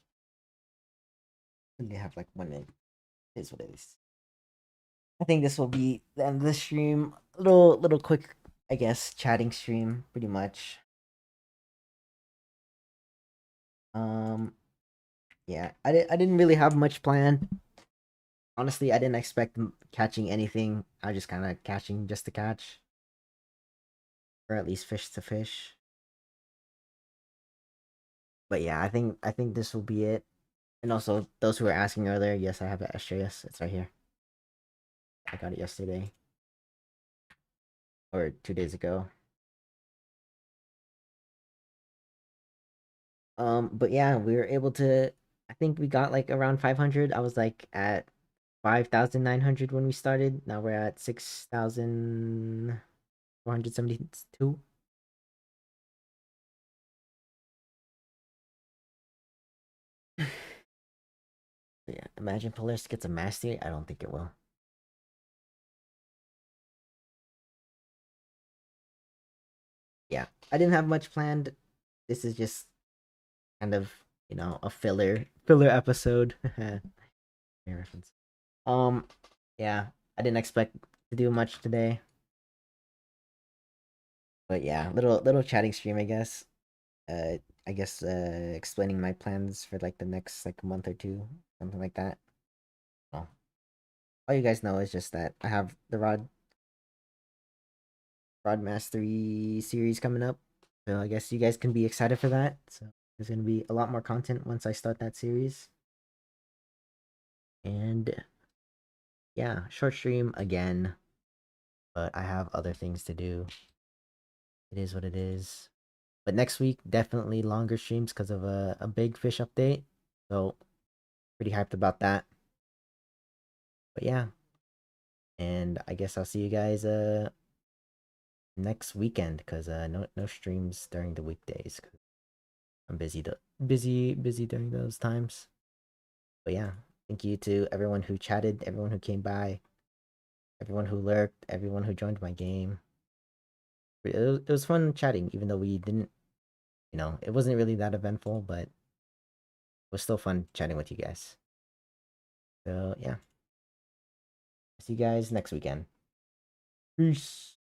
A: They have like 1 minute. It is what it is. I think this will be the end of the stream. Little quick, I guess, chatting stream, pretty much. Um yeah, I didn't really have much planned. Honestly, I didn't expect catching anything. I was just kind of catching just to catch, or at least fish to fish. But yeah, I think this will be it. And also, those who were asking earlier, yes, I have it extra. Yes, it's right here. I got it yesterday or 2 days ago. But yeah, we were able to. I think we got like around 500. I was like at 5,900 when we started. Now we're at 6,472. Yeah, imagine Polaris gets a mastery. I don't think it will. Yeah, I didn't have much planned. This is just kind of a filler episode. Reference. Um, yeah, I didn't expect to do much today, but yeah, little chatting stream, I guess. I guess explaining my plans for like the next like month or two, something like that. Well, all you guys know is just that I have the Rod Mastery series coming up. So I guess you guys can be excited for that. So there's gonna be a lot more content once I start that series. And yeah, short stream again, but I have other things to do. It is what it is. But next week, definitely longer streams because of a big fish update. So pretty hyped about that. But yeah. And I guess I'll see you guys next weekend because no streams during the weekdays. 'Cause I'm busy during those times. But yeah, thank you to everyone who chatted, everyone who came by, everyone who lurked, everyone who joined my game. It was fun chatting, even though we didn't, it wasn't really that eventful, but it was still fun chatting with you guys. So yeah, see you guys next weekend. Peace.